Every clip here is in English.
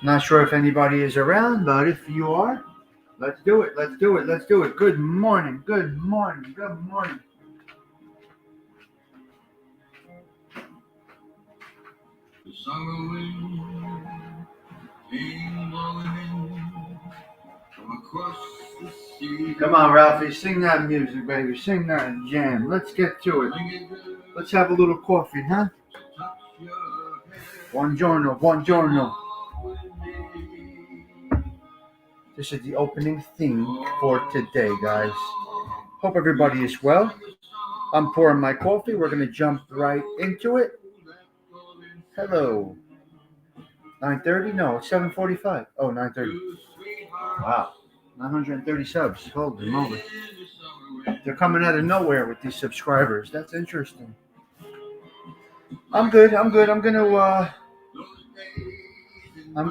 Not sure if anybody is around, but if you are, let's do it. Let's do it. Let's do it. Good morning. Good morning. Good morning. The summer wind came blowing in from across the sea. Come on, Ralphie, sing that music, baby. Sing that jam. Let's get to it. Let's have a little coffee, huh? Buongiorno, buongiorno. This is the opening theme for today, guys. Hope everybody is well. I'm pouring my coffee. We're going to jump right into it. Hello. 9:30? No, it's 7:45. Oh, 9:30. Wow. 930 subs. Holy moly. They're coming out of nowhere with these subscribers. That's interesting. I'm good. I'm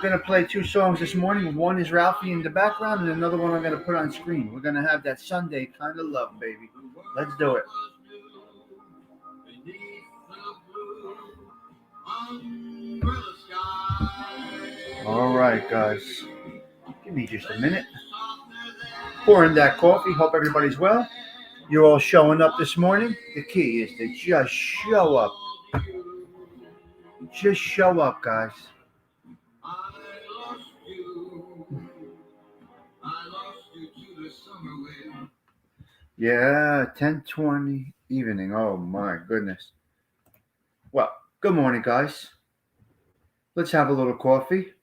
gonna play two songs this morning. One is Ralphie in the background, and another one I'm gonna put on screen. We're gonna have that Sunday kind of love, baby. Let's do it. All right, guys. Give me just a minute. Pouring that coffee. Hope everybody's well. You're all showing up this morning. The key is to just show up. Just show up, guys. Yeah, 10:20 evening. Oh my goodness. Well, good morning, guys. Let's have a little coffee.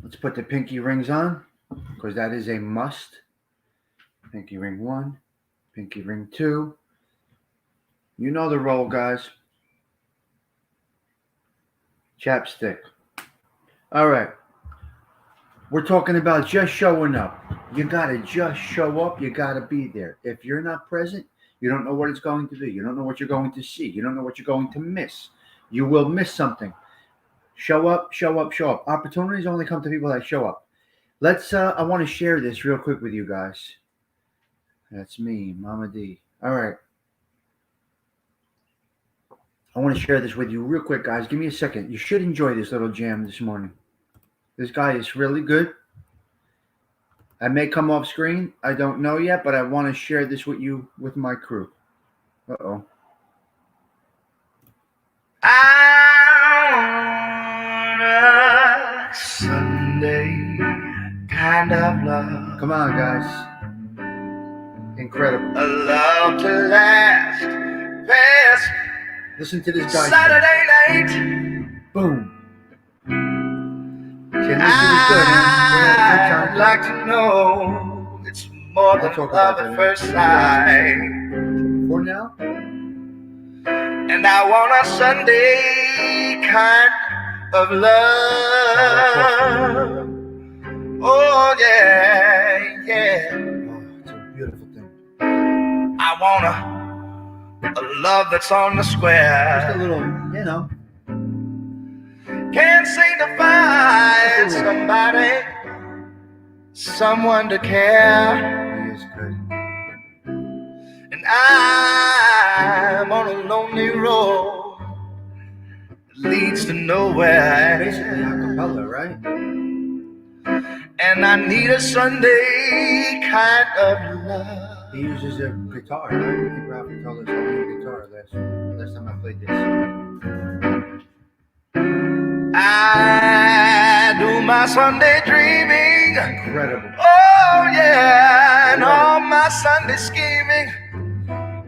Let's put the pinky rings on, because that is a must. Pinky ring 1, pinky ring 2. You know the roll, guys. Chapstick. All right. We're talking about just showing up. You gotta just show up. You gotta be there. If you're not present, you don't know what it's going to be. You don't know what you're going to see. You don't know what you're going to miss. You will miss something. Show up, show up, show up. Opportunities only come to people that show up. I want to share this real quick with you guys. That's me, Mama D. All right. I want to share this with you real quick, guys. Give me a second. You should enjoy this little jam this morning. This guy is really good. I may come off screen. I don't know yet, but I want to share this with you, with my crew. Uh-oh. Sunday kind of love. Come on, guys. Incredible. A love to last past. Listen to this guy. Saturday night. Boom. I'd like to know it's more than love at first sight. For now. And I want a Sunday kind of love. Oh yeah, yeah. Oh, it's a beautiful thing. I want a love that's on the square. Just a little, you know. Can't seem to find somebody, someone to care. He is good. And I'm on a lonely road that leads to nowhere. Basically a cappella, right? And I need a Sunday kind of love. He uses a guitar, right? I think Ralphie told us how to use guitar last time I played this. I do my Sunday dreaming. Incredible. Oh yeah, and all my Sunday scheming.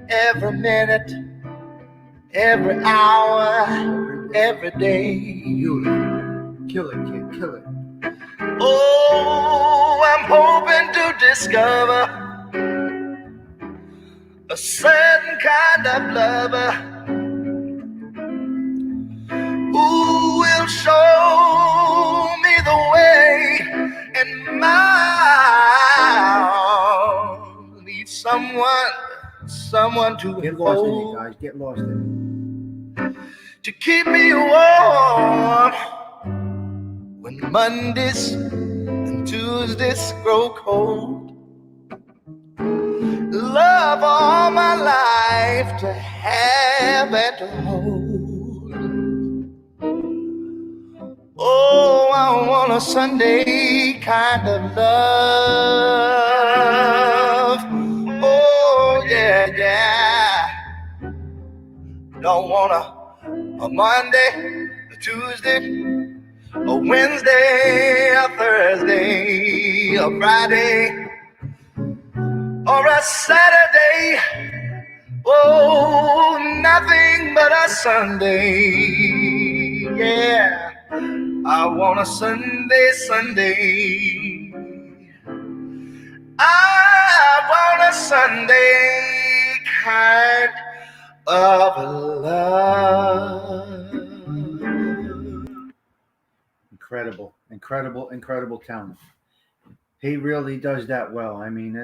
Every minute, every hour, every day. Beautiful. Kill it, kid, kill it. Oh, I'm hoping to discover a certain kind of lover who will show me the way, and my need someone to get lost in it, guys. Get lost in it. To keep me warm when Mondays and Tuesdays grow cold. Love all my life to have and to hold. Oh, I want a Sunday kind of love. Oh, yeah, yeah. Don't want a Monday, a Tuesday, a Wednesday, a Thursday, a Friday, or a Saturday. Oh, nothing but a Sunday. Yeah, I want a Sunday, Sunday. I want a Sunday kind of love. Incredible talent. He really does that well. I mean,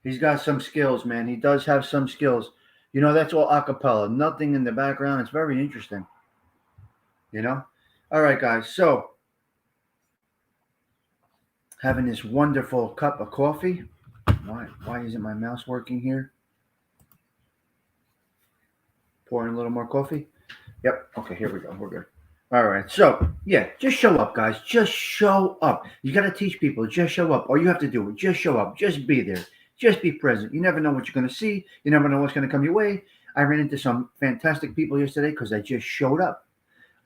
he's got some skills, man. He does have some skills. That's all a cappella. Nothing in the background. It's very interesting. You know? All right, guys. So, having this wonderful cup of coffee. Why isn't my mouse working here? Pouring a little more coffee. Yep. Okay, here we go. We're good. All right. So, yeah, just show up, guys. Just show up. You got to teach people. Just show up. All you have to do is just show up. Just be there. Just be present. You never know what you're going to see. You never know what's going to come your way. I ran into some fantastic people yesterday because I just showed up.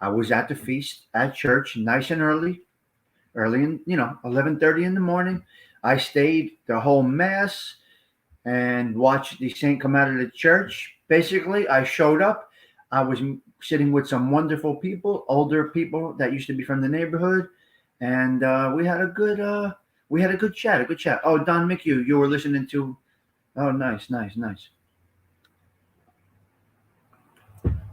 I was at the feast at church, nice and early in 11:30 in the morning. I stayed the whole mass and watched the saint come out of the church. Basically, I showed up. I was sitting with some wonderful people, older people that used to be from the neighborhood, and we had a good chat. Oh, Don McHugh, you were listening to. Oh, nice.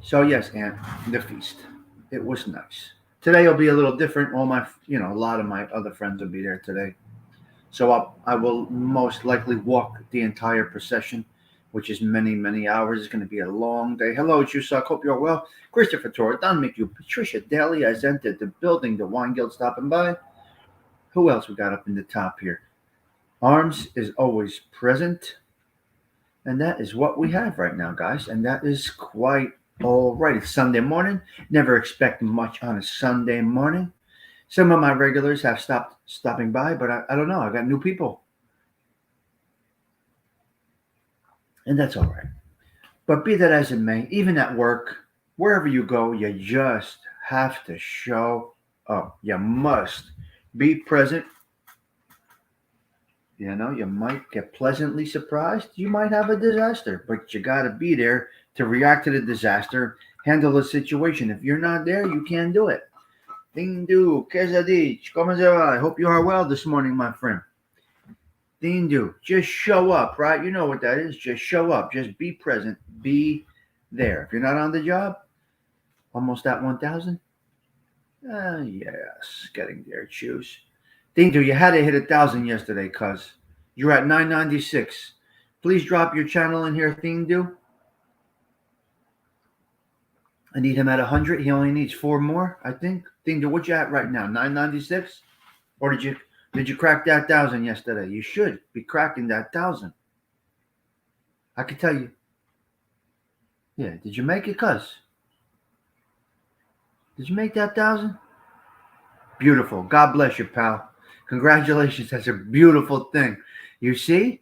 So yes, Aunt, the feast. It was nice. Today will be a little different. A lot of my other friends will be there today. So I will most likely walk the entire procession, which is many hours. It's going to be a long day. Hello, Chusak. Hope you're well. Christopher Torre, Don McHugh, Patricia Daly has entered the building. The Wine Guild stopping by. Who else we got up in the top here? Arms is always present. And that is what we have right now, guys. And that is quite all right. It's Sunday morning. Never expect much on a Sunday morning. Some of my regulars have stopped stopping by, but I don't know. I got new people. And that's all right. But be that as it may, even at work, wherever you go, you just have to show up. You must be present. You might get pleasantly surprised. You might have a disaster, but you got to be there to react to the disaster, handle the situation. If you're not there, you can't do it. Dindu, Quesadich, ¿cómo se va? I hope you are well this morning, my friend. Dindu, just show up, right? You know what that is. Just show up. Just be present. Be there. If you're not on the job, almost at 1,000? Yes, getting there. Choose. Dindu, you had to hit 1,000 yesterday, cuz. You're at 996. Please drop your channel in here, Dindu. I need him at 100. He only needs 4 more, I think. Dindu, what you at right now? 996? Or did you crack that 1,000 yesterday? You should be cracking that 1,000. I can tell you. Yeah, did you make it, cuz? Did you make that 1,000? Beautiful. God bless you, pal. Congratulations. That's a beautiful thing. You see,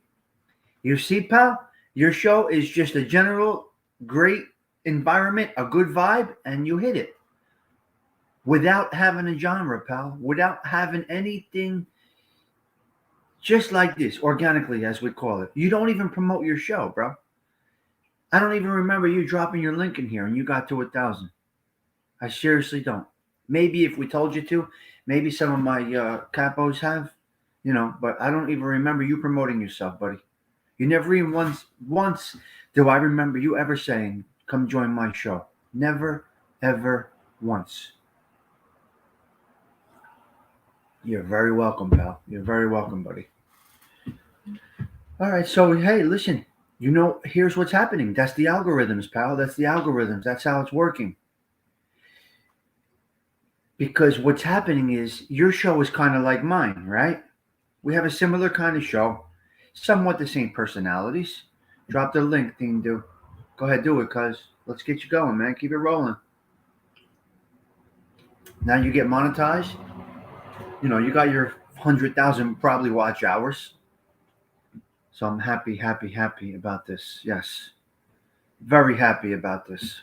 pal? Your show is just a general great environment, a good vibe, and you hit it. Without having a genre, pal. Without having anything just like this, organically, as we call it. You don't even promote your show, bro. I don't even remember you dropping your link in here and you got to 1,000. I seriously don't. Maybe if we told you to, maybe some of my capos have, but I don't even remember you promoting yourself, buddy. You never even once do I remember you ever saying, come join my show. Never, ever once. You're very welcome, pal. You're very welcome, buddy. All right, so hey, listen, here's what's happening. That's the algorithms, pal. That's the algorithms. That's how it's working. Because what's happening is your show is kind of like mine, right? We have a similar kind of show, somewhat the same personalities. Drop the link, thing, do. Go ahead, do it, cuz. Let's get you going, man. Keep it rolling. Now you get monetized. You got your 100,000 probably watch hours. So I'm happy, happy, happy about this. Yes, very happy about this.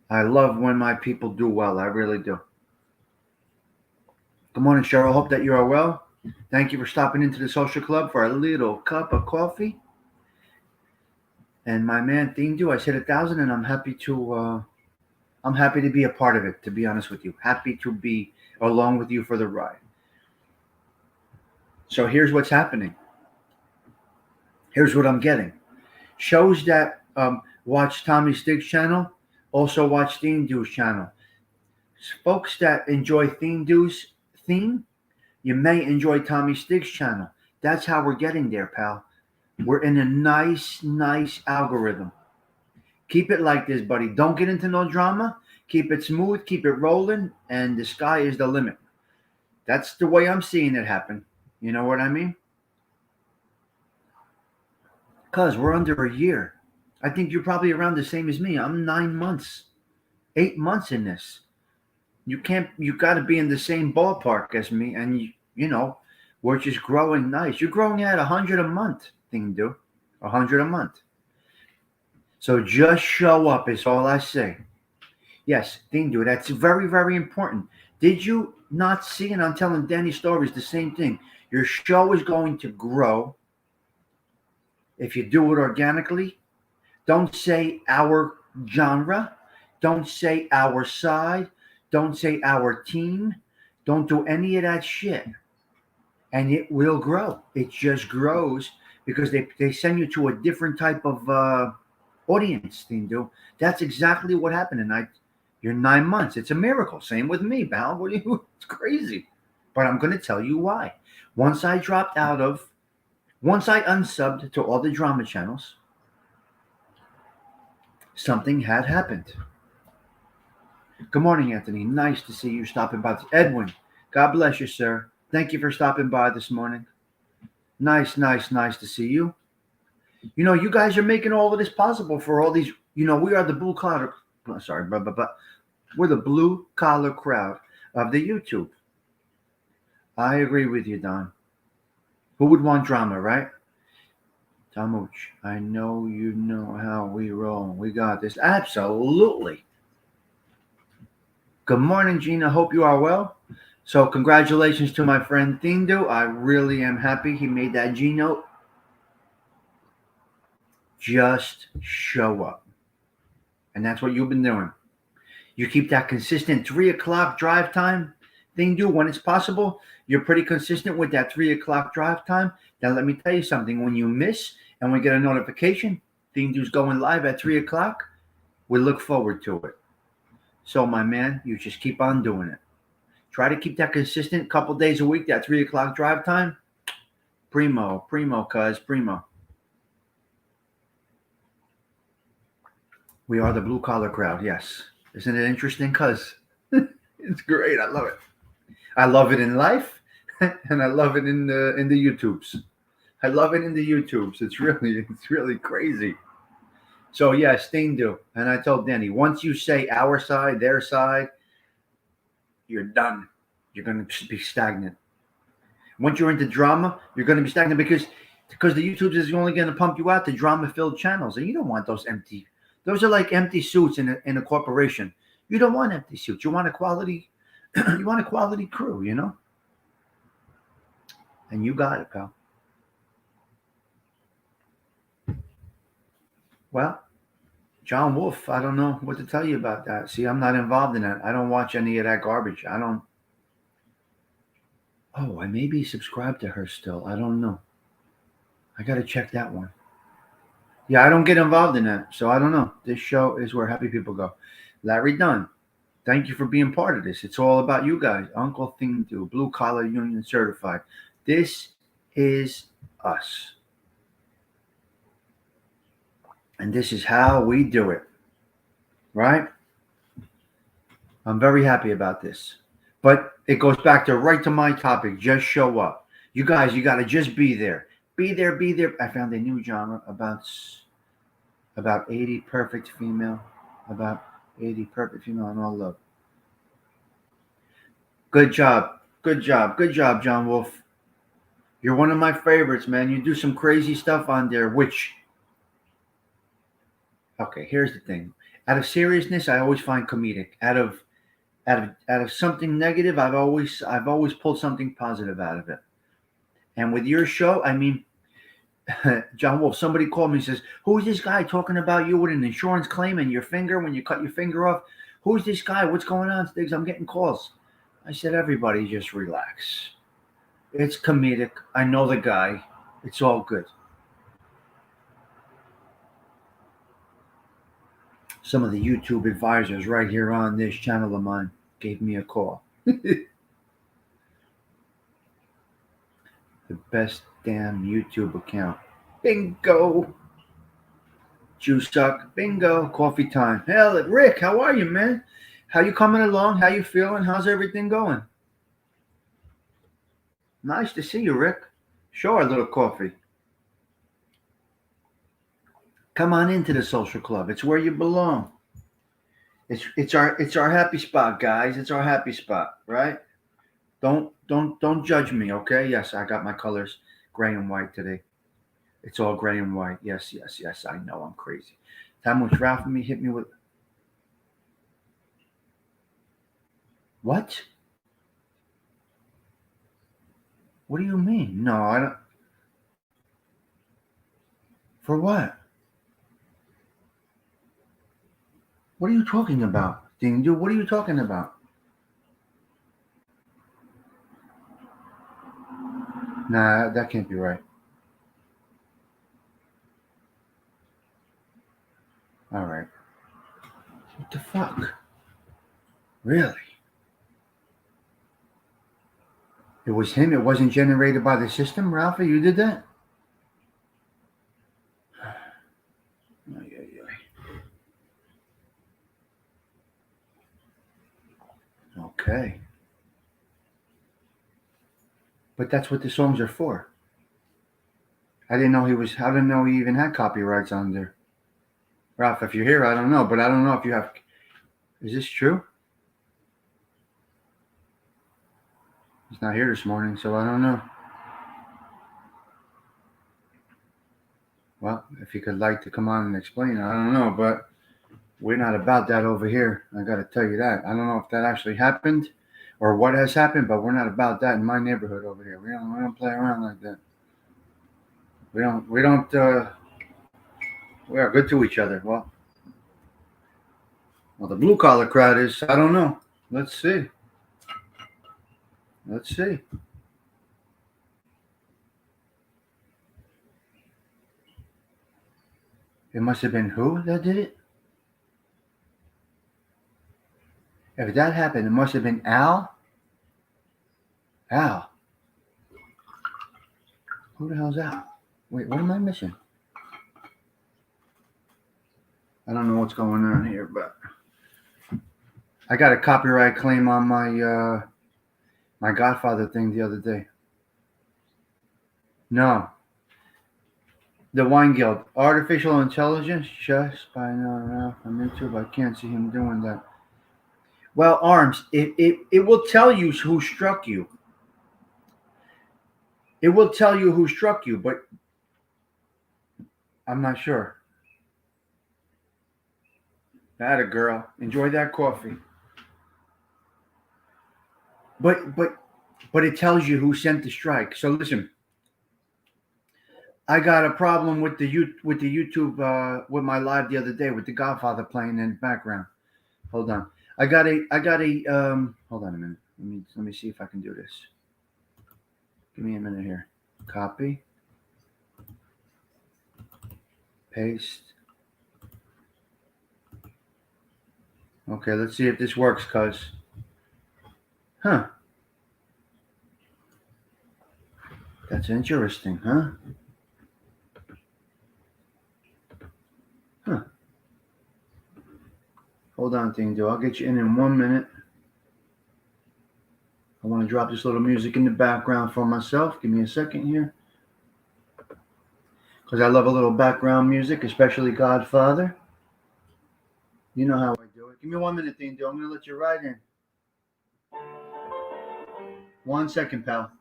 I love when my people do well. I really do. Good morning, Cheryl. Hope that you are well. Thank you for stopping into the social club for a little cup of coffee. And my man Thindu, I said 1,000, and I'm happy to be a part of it. To be honest with you, happy to be along with you for the ride. So here's what's happening. Here's what I'm getting. Shows that watch Tommy Stigs channel also watch Thindu's channel. Folks that enjoy Thindu's theme, you may enjoy Tommy Stigs channel. That's how we're getting there, pal. We're in a nice, nice algorithm. Keep it like this, buddy. Don't get into no drama. Keep it smooth, keep it rolling, and the sky is the limit. That's the way I'm seeing it happen. You know what I mean? Because we're under a year. I think you're probably around the same as me. I'm 9 months, 8 months in this. You got to be in the same ballpark as me. And, we're just growing nice. You're growing at 100 a month, Thindu. 100 a month. So just show up is all I say. Yes, Thindu, that's very, very important. Did you not see, and I'm telling Danny stories, the same thing. Your show is going to grow if you do it organically. Don't say our genre. Don't say our side. Don't say our team. Don't do any of that shit. And it will grow. It just grows because they send you to a different type of audience, Thindu. That's exactly what happened. And you're 9 months. It's a miracle. Same with me, pal. It's crazy. But I'm going to tell you why. Once I unsubbed to all the drama channels, something had happened. Good morning, Anthony. Nice to see you stopping by. Edwin, God bless you, sir. Thank you for stopping by this morning. Nice, nice, nice to see you. You guys are making all of this possible for all these. We are the blue collar. Sorry, but we're the blue collar crowd of the YouTube. I agree with you, Don. Who would want drama, right? Tamuch, I know you know how we roll. We got this. Absolutely. Good morning, Gina. Hope you are well. So congratulations to my friend Thindu. I really am happy he made that G note. Just show up. And that's what you've been doing. You keep that consistent 3 o'clock drive time, Thindu, when it's possible. You're pretty consistent with that 3 o'clock drive time. Now, let me tell you something. When you miss and we get a notification, Thindu's going live at 3 o'clock, we look forward to it. So, my man, you just keep on doing it. Try to keep that consistent couple days a week, that 3 o'clock drive time. Primo, cuz, primo. We are the blue collar crowd, yes. Isn't it interesting? Cuz it's great. I love it. I love it in life, and I love it in the YouTubes. I love it in the YouTubes. It's really crazy. So yes, Thindu. And I told Danny, once you say our side, their side, you're done. You're going to be stagnant. Once you're into drama, you're going to be stagnant because the YouTube is only going to pump you out to drama-filled channels, and you don't want those empty. Those are like empty suits in a corporation. You don't want empty suits. You want a quality. You want a quality crew, And you got it, pal. Well, John Wolf, I don't know what to tell you about that. See, I'm not involved in that. I don't watch any of that garbage. I don't. Oh, I may be subscribed to her still. I don't know. I got to check that one. Yeah, I don't get involved in that. So I don't know. This show is where happy people go. Larry Dunn, thank you for being part of this. It's all about you guys. Uncle Thindu, Blue Collar Union Certified. This is us. And this is how we do it. Right? I'm very happy about this. But it goes back right to my topic. Just show up. You guys, you got to just be there. Be there, be there. I found a new genre about 80 perfect female. About 80 perfect female and all love. Good job. Good job. Good job, John Wolf. You're one of my favorites, man. You do some crazy stuff on there, which okay, here's the thing. Out of seriousness, I always find comedic. Out of something negative, I've always pulled something positive out of it. And with your show, I mean, John Wolf, somebody called me and says, "Who's this guy talking about you with an insurance claim and your finger when you cut your finger off? Who's this guy? What's going on, Stigs? I'm getting calls." I said, "Everybody just relax. It's comedic. I know the guy. It's all good." Some of the YouTube advisors right here on this channel of mine gave me a call. The best damn YouTube account. Bingo. Juice suck. Bingo. Coffee time. Hell, Rick, how are you, man? How you coming along? How you feeling? How's everything going? Nice to see you, Rick. Sure, a little coffee. Come on into the social club. It's where you belong. It's our happy spot, guys. It's our happy spot, right? Don't judge me, okay? Yes, I got my colors gray and white today. It's all gray and white. Yes, yes, yes. I know I'm crazy. Time was Ralph and me hit me with what? What do you mean? No, I don't. For what? What are you talking about, Ding? Dude, what are you talking about? Nah, that can't be right. All right. What the fuck? Really? It was him. It wasn't generated by the system, Ralphie. You did that? Ay, ay, ay. Okay. But that's what the songs are for. I didn't know he was. I didn't know he even had copyrights on there. Ralph, if you're here, I don't know. But I don't know if you have. Is this true? He's not here this morning, so I don't know. Well, if he could like to come on and explain, I don't know. But we're not about that over here. I got to tell you that. I don't know if that actually happened or what has happened, but we're not about that in my neighborhood over here. We don't play around like that. We don't. We are good to each other. Well, the blue collar crowd is. I don't know. Let's see. Let's see. It must have been who that did it? If that happened, it must have been Al. Al. Who the hell's Al? Wait, what am I missing? I don't know what's going on here, but I got a copyright claim on my Godfather thing the other day. No. The Wine Guild. Artificial intelligence? Just by now on YouTube. I can't see him doing that. Well, Arms, it will tell you who struck you. It will tell you who struck you, but I'm not sure. That a girl. Enjoy that coffee. But it tells you who sent the strike. So listen, I got a problem with the YouTube with my live the other day with the Godfather playing in the background. Hold on. I got a hold on a minute. Let me see if I can do this. Give me a minute here. Copy. Paste. Okay, let's see if this works, cuz. Huh. That's interesting, huh? Huh. Hold on, Tingo. I'll get you in 1 minute. I want to drop this little music in the background for myself. Give me a second here. Because I love a little background music, especially Godfather. You know how I do it. Give me 1 minute, Tingo. I'm going to let you ride in. 1 second, pal.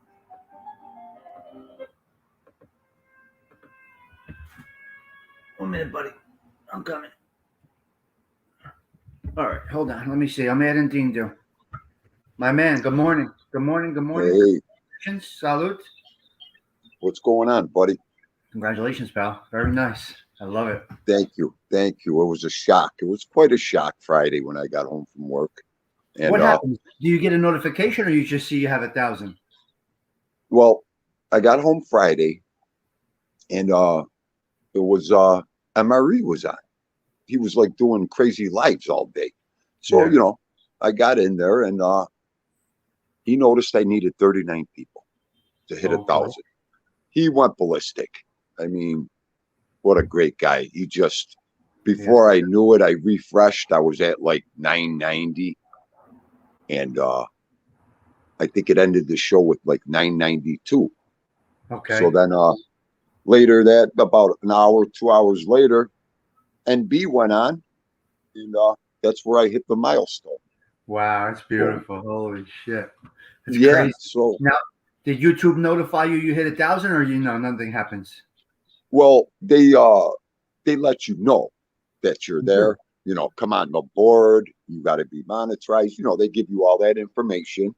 One minute, buddy. I'm coming. All right, hold on. Let me see. I'm adding Dean do. My man, good morning. Good morning. Good morning. Hey, Congratulations. Salute. what's going on, buddy? Congratulations, pal. Very nice. I love it. Thank you. Thank you. It was a shock. It was quite a shock Friday when I got home from work. And What happens? Do you get a notification or you just see you have 1,000? well, I got home Friday and it was MRE was on. He was like doing crazy lives all day. So, Yeah. I got in there and he noticed I needed 39 people to hit Okay. 1,000. He went ballistic. I mean, what a great guy. He just, before I knew it, I refreshed. I was at like 990. And I think it ended the show with like 992. Okay. So then later that, about an hour, 2 hours later, NB went on. And that's where I hit the milestone. Wow, that's beautiful. Holy shit. That's Yeah. crazy. So, Now, did YouTube notify you hit 1,000 or nothing happens? well, they let you know that you're there. Come on the board. You got to be monetized. They give you all that information.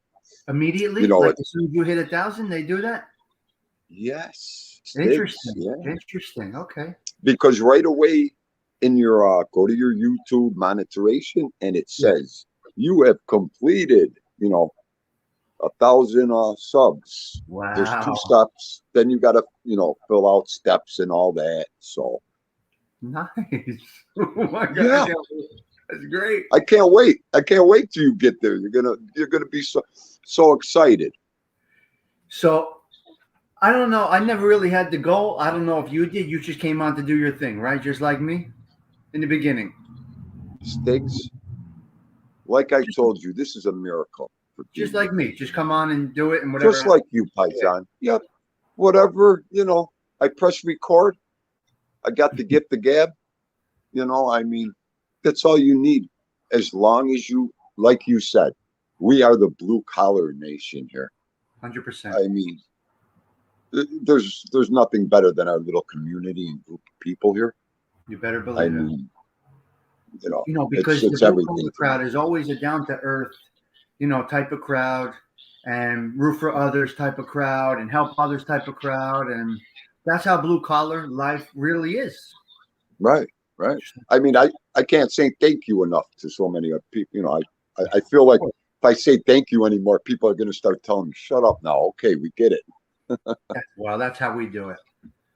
Immediately? Like as soon as you hit 1,000, they do that? Yes. Interesting. Yeah. Interesting. Okay. Because right away in your go to your YouTube monetization and it says you have completed, 1,000 subs. Wow. There's 2 steps. Then you got to, fill out steps and all that. So Nice. Oh my God. Yeah. That's great. I can't wait. I can't wait till you get there. You're gonna be so excited. So I don't know. I never really had the goal. I don't know if you did. You just came on to do your thing, right? Just like me in the beginning. Stigs, like I told you, this is a miracle. Just like me. Just come on and do it and whatever. Just like you, Paisan. Yep. Whatever, I press record. I got the get the gab. I mean, that's all you need. As long as you, like you said, we are the blue collar nation here. 100%. I mean, there's nothing better than our little community and group of people here. You better believe I it. mean, because it's the everything. blue crowd is always a down to earth, type of crowd, and root for others type of crowd, and help others type of crowd, and that's how blue collar life really is. Right. I mean, I can't say thank you enough to so many people. I feel like if I say thank you anymore, people are going to start telling me, "Shut up now." Okay, we get it. Well, that's how we do it.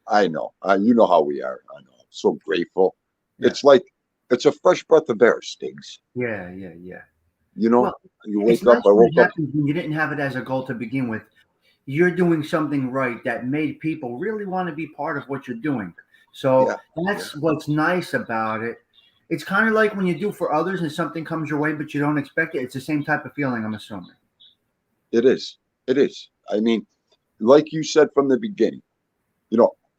I know. You know how we are. I know. I'm so grateful. Yeah. It's like it's a fresh breath of air, Stigs. Yeah. You It's wake up. nice I when woke it up. happens when you didn't have it as a goal to begin with. You're doing something right that made people really want to be part of what you're doing. So that's what's nice about it. It's kind of like when you do for others and something comes your way, but you don't expect it. It's the same type of feeling, I'm assuming. It is. I mean, like you said from the beginning,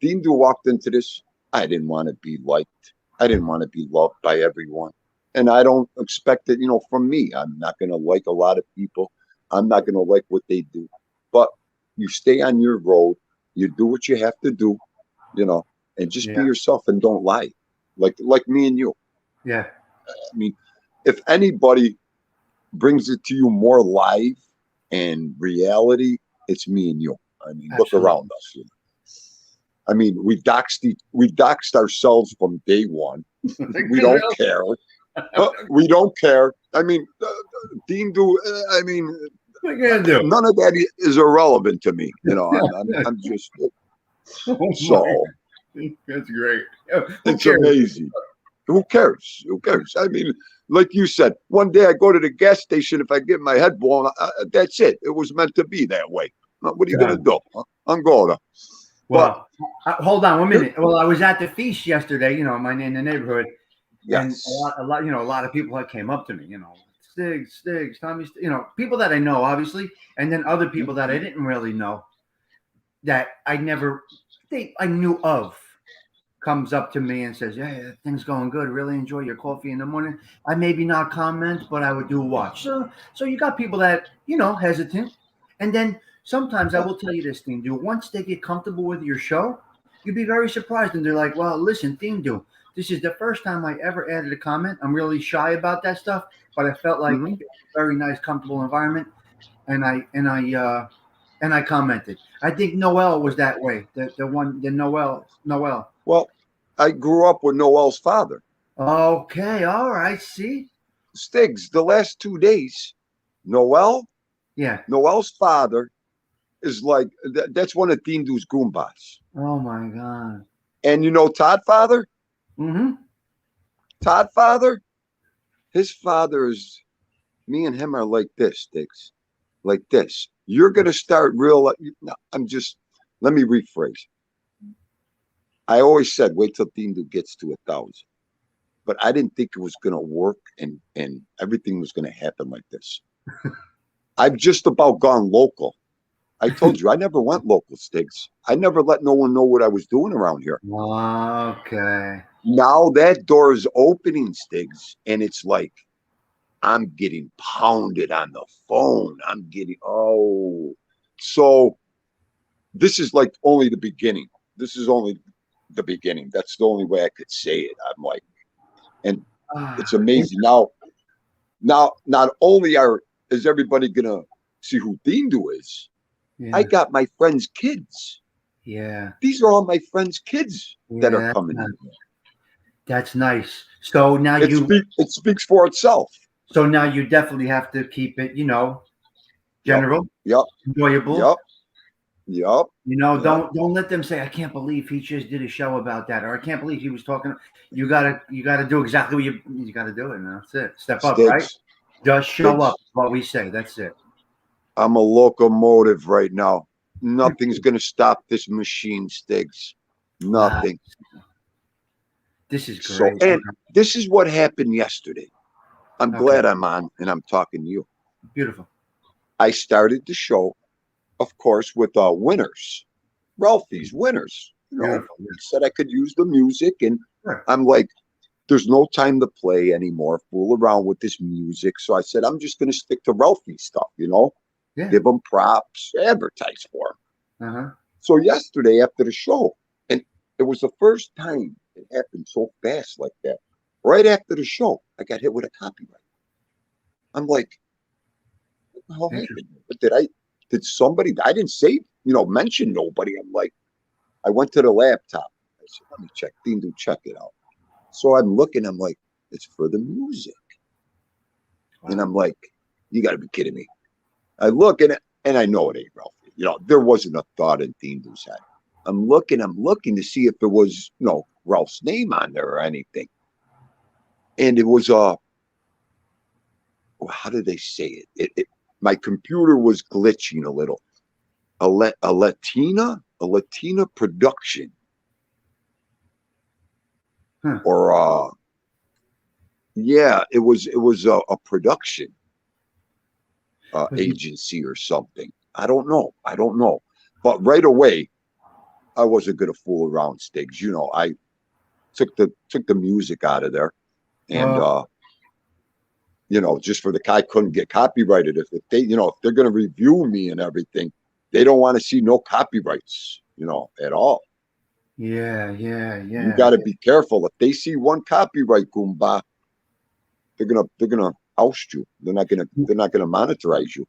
Dean walked into this. I didn't want to be liked. I didn't want to be loved by everyone. And I don't expect it, from me. I'm not going to like a lot of people. I'm not going to like what they do. But you stay on your road. You do what you have to do, and just be yourself and don't lie. Like me and you. Yeah. I mean, if anybody brings it to you more live and reality, it's me and you. I mean, Absolutely. Look around us. I mean, we doxed ourselves from day one. We don't care. We don't care. I mean, Dean I mean, what are you gonna do? None of that is irrelevant to me. I'm just so. That's great. It's amazing. Who cares? I mean, like you said, one day I go to the gas station. If I get my head blown, that's it. It was meant to be that way. What are you going to do? I'm going to. Well, hold on 1 minute. Well, I was at the feast yesterday, in the neighborhood. Yes. And a lot of people that came up to me, Stigs, Tommy, people that I know, obviously, and then other people that I didn't really know that I knew of comes up to me and says, "Yeah, things going good. Really enjoy your coffee in the morning." I maybe not comment, but I would do watch. So you got people that, hesitant. And then sometimes I will tell you this thing, dude. Once they get comfortable with your show, you'd be very surprised. And they're like, well, listen, theme dude, this is the first time I ever added a comment. I'm really shy about that stuff, but I felt like Mhm. it was a very nice, comfortable environment. And I commented. I think Noel was that way. The Noel. Well, I grew up with Noel's father. Okay, all right. See, Stigs, the last 2 days, Noel, yeah. Noel's father is like, that's one of Tindu's Goombas. Oh my God. And you know Todd father? Mm-hmm. Todd father? His father is, me and him are like this, Stigs. Like this. You're going to start real, no, let me rephrase. I always said, wait till Tindu gets to 1,000. But I didn't think it was going to work and everything was going to happen like this. I've just about gone local. I told you, I never went local, Stigs. I never let no one know what I was doing around here. Okay. Now that door is opening, Stigs, and it's like I'm getting pounded on the phone. So this is like only the beginning. This is only the beginning. That's the only way I could say it. I'm like, and it's amazing. Now, not only is everybody gonna see who Dindu is, Yeah. I got my friends' kids. Yeah. These are all my friends' kids that are Yeah, coming in. that's nice. So now It speaks for itself. so now you definitely have to keep it, general, Yep. enjoyable. Yep. Yep. Yep. Don't let them say, I can't believe he just did a show about that, or I can't believe he was talking. You gotta do exactly what you gotta do it, man. That's it. Step up, right? Sticks. Just show Sticks. up. What we say. That's it. I'm a locomotive right now. Nothing's gonna stop this machine, Sticks. Wow. Nothing. This is So, great. and this is what happened yesterday. I'm Okay. glad I'm on and I'm talking to you. Beautiful. I started the show, of course, with winners, Ralphie's winners. Beautiful. He said I could use the music, and Sure. I'm like, there's no time to play anymore, fool around with this music. So I said, I'm just going to stick to Ralphie stuff, Yeah. give him props, advertise for him. Uh-huh. So yesterday after the show, and it was the first time it happened so fast like that. Right after the show, I got hit with a copyright. I'm like, what the hell happened? But did somebody, I didn't say, mention nobody. I'm like, I went to the laptop. I said, let me check. Dindu, check it out. So I'm looking, I'm like, it's for the music. Wow. And I'm like, you got to be kidding me. I look and I know it ain't Ralphie. There wasn't a thought in Dindu's head. I'm looking to see if there was, Ralph's name on there or anything. And it was how did they say it? My computer was glitching a little. A Latina production. Huh. Or yeah, it was a production agency or something. I don't know. But right away, I wasn't gonna fool around, Stigs. I took the music out of there, and just for the guy couldn't get copyrighted. If they, if they're gonna review me and everything, they don't want to see no copyrights, at all. Yeah. You got to be careful. If they see one copyright, Goomba, they're gonna oust you. They're not gonna monetize you.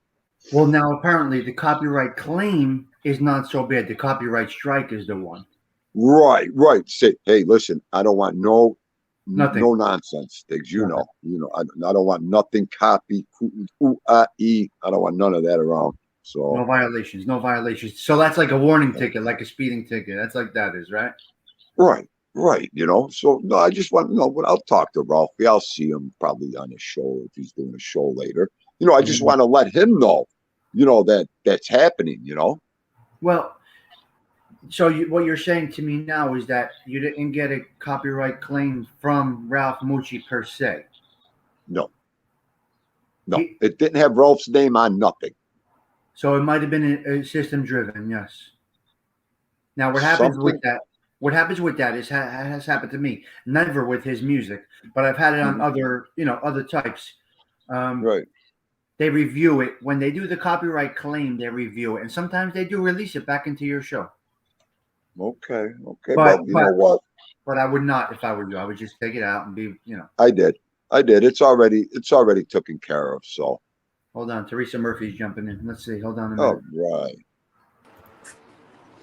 Well, now apparently the copyright claim is not so bad. The copyright strike is the one. Right. Say, hey, listen, I don't want Nothing. no nonsense, Stigs. I don't want nothing copy. I don't want none of that around. So No violations. So that's like a warning ticket, like a speeding ticket. That's like that is, right? Right. So no, I just want but I'll talk to Ralphie. I'll see him probably on his show if he's doing a show later. I just want to let him know, that's happening. Well, so what you're saying to me now is that you didn't get a copyright claim from Ralph Mucci per se. No, it didn't have Ralph's name on nothing. So it might have been a system driven, yes. Now what happens with that? What happens with that has happened to me. Never with his music, but I've had it on other types. Right. They review it. When they do the copyright claim, they review it. And sometimes they do release it back into your show. Okay. Okay. But Well, you know what? But I would not if I were you. I would just take it out and be, I did. It's already taken care of. So. Hold on. Teresa Murphy's jumping in. Let's see. Hold on a Oh, minute. right.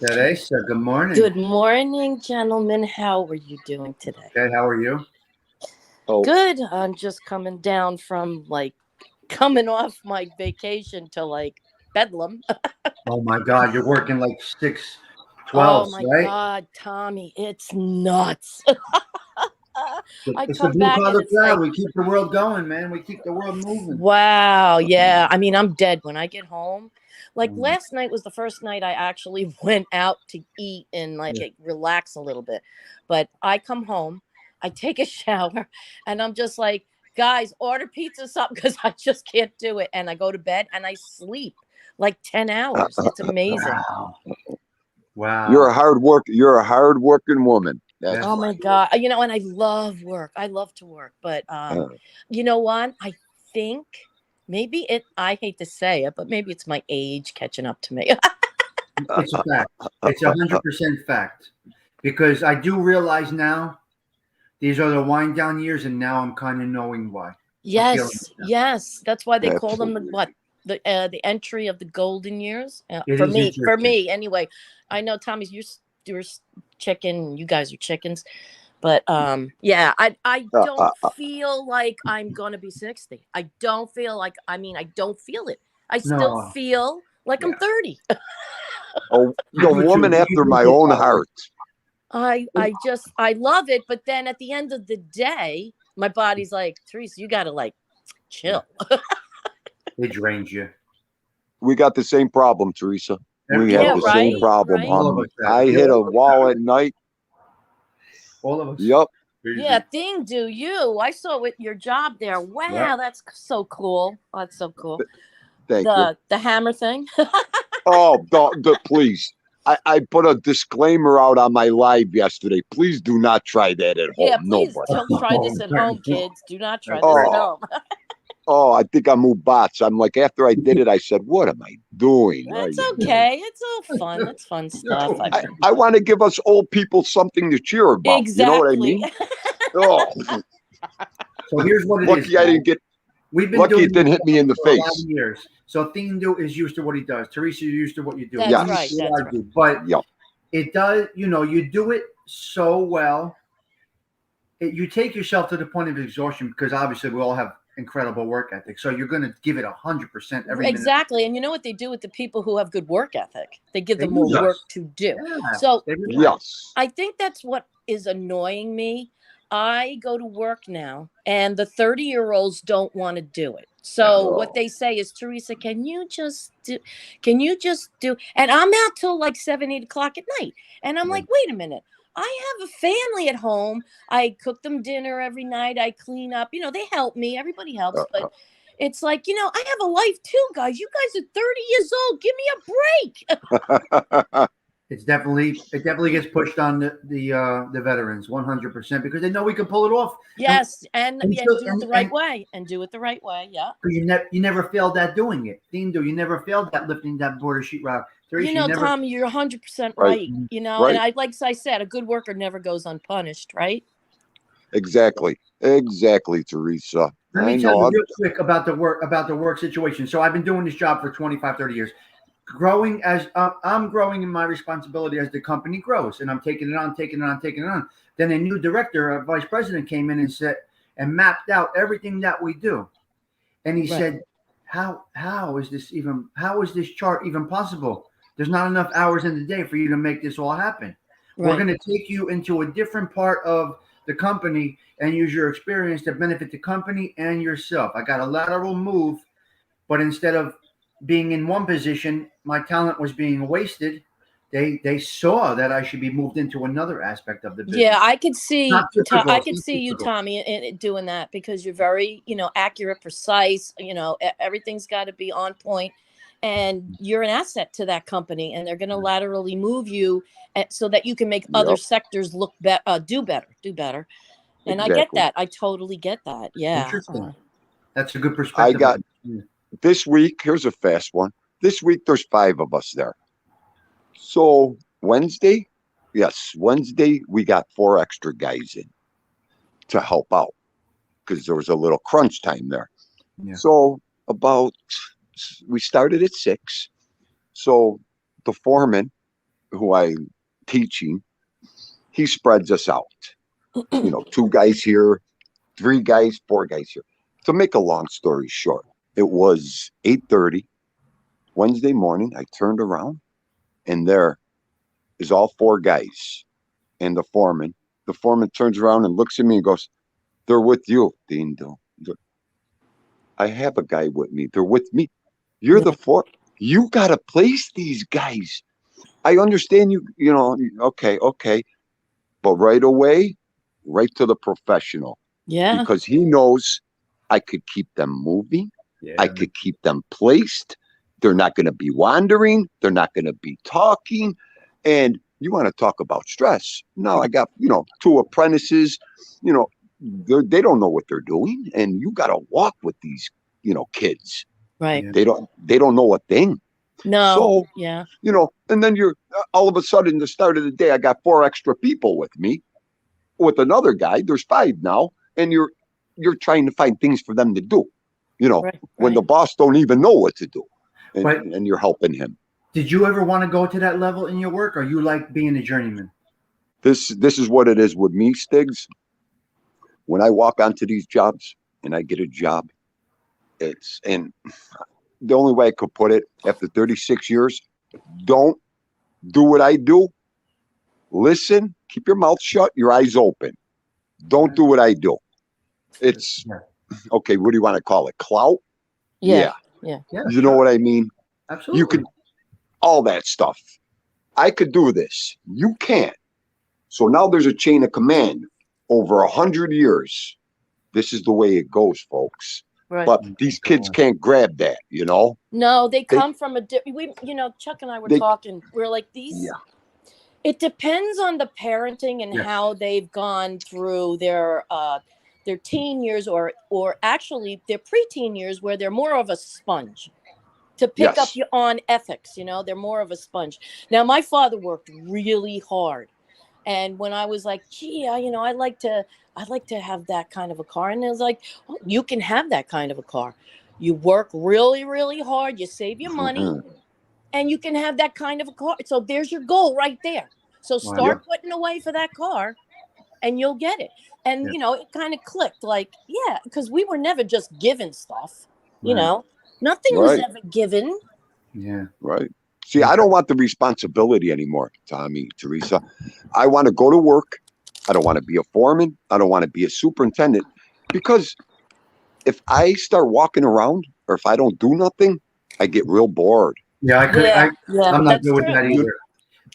Teresa, good morning. Good morning, gentlemen. How are you doing today? Okay, how are you? Oh, Good. I'm just coming down from coming off my vacation to Bedlam. Oh my God, you're working like 6 Oh 12s, my right? God, Tommy, it's nuts. I It's the come blue back and collar it's crowd. like, We keep the world going, man. We keep the world moving. wow, yeah. I mean, I'm dead when I get home. Like Mhm. last night was the first night I actually went out to eat and Yeah. relax a little bit. But I come home, I take a shower, and I'm just like, guys, order pizza something because I just can't do it. And I go to bed and I sleep like 10 hours. It's amazing. Wow. Wow. you're a hard working woman. That's Yeah. Oh my why. God. And I love work. I love to work. But you know what? I think maybe I hate to say it, but maybe it's my age catching up to me. It's a fact. It's 100% fact. Because I do realize now these are the wind down years, and now I'm kind of knowing why. Yes, yes. That's why they call them Absolutely. the entry of the golden years. It For is me, interesting. anyway. I know Tommy's you're chicken. You guys are chickens, but yeah. I don't feel like I'm gonna be 60. I don't feel like. I mean, I don't feel it. I still No. feel like I'm Yeah. 30. Oh, You the do too. woman You after do my get own that way. heart. I love it, but then at the end of the day, my body's like, Teresa, you gotta chill. It drains you. We got the same problem, Teresa. We have Yeah, the same right, problem, right. All of huh? us I have. hit a wall at night. All of us. Yep. Yeah, thing do you. I saw with your job there. Wow, Yeah. that's so cool. Oh, that's so cool. Thank you. The hammer thing. Oh, please. I put a disclaimer out on my live yesterday. Please do not try that at home. Yeah, please Nobody. don't try this at home, kids. Do not try That's this right. at home. Oh, I think I moved bots. I'm like, after I did it, I said, what am I doing? That's Ay, ay, ay. okay. It's all fun. That's fun stuff. No. I want to give us old people something to cheer about. You know what I Exactly. mean? Oh, So here's what it is. lucky I didn't get. We've been Lucky doing it didn't this hit me in the for a lot face. of years. So Thindo is used to what he does. Teresa, you're used to what you do. That's Yes. I'm used right. to what That's I right. do. But Yep. it does, you do it so well. You take yourself to the point of exhaustion because obviously we all have incredible work ethic. So you're going to give it 100% every minute. Exactly. And you know what they do with the people who have good work ethic? They give They them more do. work to do. Yeah. So They really- Yes. I think that's what is annoying me. I go to work now and the 30-year-olds don't want to do it. So Yeah. what they say is, Teresa, can you just do, and I'm out till like 7, 8 o'clock at night. And I'm like, wait a minute. I have a family at home. I cook them dinner every night. I clean up, they help me. Everybody helps, but it's like, I have a life too, guys. You guys are 30 years old. Give me a break. It definitely gets pushed on the veterans 100% because they know we can pull it off. Yes, and do still- it the right way. And do it the right way. Yeah. You never failed at doing it. Thindo, you never failed at lifting that border sheetrock. Teresa, Tommy, you're 100% Right. right. Right. And like I said, a good worker never goes unpunished, right? Exactly, Teresa. Let me I tell know. you real quick about the work situation. So I've been doing this job for 25, 30 years. Growing as I'm growing in my responsibility as the company grows, and I'm taking it on. Then a new director, a vice president, came in and said and mapped out everything that we do, and he said, "How is this chart even possible? There's not enough hours in the day for you to make this all happen. We're going to take you into a different part of the company and use your experience to benefit the company and yourself. I got a lateral move, but instead of being in one position, my talent was being wasted. They saw that I should be moved into another aspect of the business. Yeah, I could see. Not typical, I could not see you, typical. Tommy, in doing that because you're very, accurate, precise. Everything's got to be on point, and you're an asset to that company. And they're going to laterally move you so that you can make other sectors look better, do better. And I get Exactly. that. I totally get that. Yeah. Interesting. That's a good perspective. this week, here's a fast one. This week, there's 5 of us there. So Wednesday, we got 4 extra guys in to help out because there was a little crunch time there. Yeah. So we started at 6. So the foreman, who I'm teaching, he spreads us out. 2 guys here, 3 guys, 4 guys here. To make a long story short, it was 8:30 Wednesday morning. I turned around, and there is all 4 guys and the foreman. The foreman turns around and looks at me and goes, "They're with you, Dean. I have a guy with me. They're with me. You're the 4. You got to place these guys. I understand okay. But right away, right to the professional. Yeah. Because he knows I could keep them moving. Yeah. I could keep them placed. They're not going to be wandering. They're not going to be talking. And you want to talk about stress. No, I got, 2 apprentices, they don't know what they're doing. And you got to walk with these, kids. Right. They don't know a thing. No. So, yeah. And then you're all of a sudden, the start of the day, I got 4 extra people with me. With another guy, there's 5 now. And you're trying to find things for them to do, when the boss don't even know what to do. And you're helping him. Did you ever want to go to that level in your work, or you like being a journeyman? This is what it is with me, Stigs. When I walk onto these jobs and I get a job, and the only way I could put it, after 36 years, don't do what I do. Listen, keep your mouth shut, your eyes open. Don't do what I do. It's okay. What do you want to call it? Clout? Yeah. You know what I mean? Absolutely. You could, all that stuff. I could do this. You can't. So now there's a chain of command over 100 years. This is the way it goes, folks. Right. But these kids can't grab that, No, they come from a different. Chuck and I were talking. We're like these. Yeah. It depends on the parenting and how they've gone through their teen years or actually their preteen years, where they're more of a sponge to pick up on ethics. They're more of a sponge. Now, my father worked really hard, and when I was like, gee, I'd like to have that kind of a car, and it was like, oh, you can have that kind of a car. You work really, really hard. You save your money. And you can have that kind of a car. So there's your goal right there. So start putting away for that car and you'll get it. And, it kind of clicked because we were never just given stuff, nothing was ever given. Yeah. Right. See, I don't want the responsibility anymore, Tommy, Teresa. I want to go to work. I don't want to be a foreman. I don't want to be a superintendent, because if I start walking around or if I don't do nothing, I get real bored. Yeah, I could. I'm not good with that either.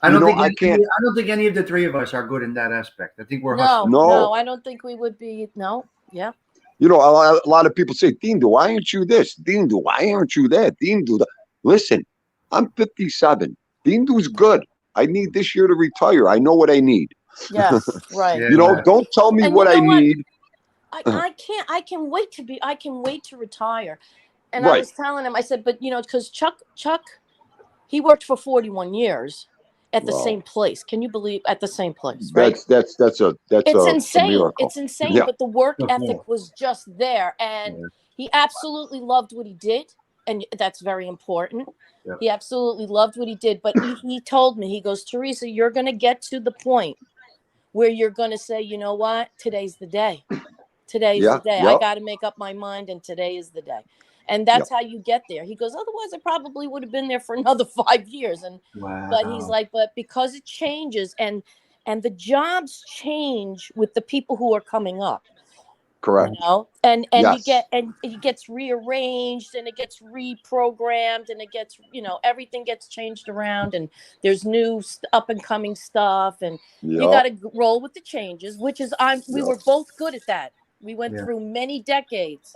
I don't think any of the 3 of us are good in that aspect. I think we're hustlers. No, I don't think we would be. No, yeah. A lot of people say, Dean, why aren't you this? Dean, why aren't you that? Dean, that. Listen, I'm 57. Dean, is good. I need this year to retire. I know what I need. Yes, right. Don't tell me what I need. I can't. I can wait to retire. And I was telling him, I said, but because Chuck, he worked for 41 years at the same place. Can you believe at the same place? Right? That's insane. A miracle. It's insane. But the work ethic was just there, and he absolutely loved what he did, and that's very important. Yeah. He absolutely loved what he did. But he told me, he goes, Teresa, you're going to get to the point where you're going to say, you know what? Today's the day. Today's the day. I got to make up my mind, and today is the day. And that's how you get there. He goes, otherwise I probably would have been there for another 5 years. And but he's like, but because it changes and the jobs change with the people who are coming up. Correct. And it gets rearranged and it gets reprogrammed and it gets, everything gets changed around and there's new up and coming stuff and you got to roll with the changes, which is we were both good at that. We went through many decades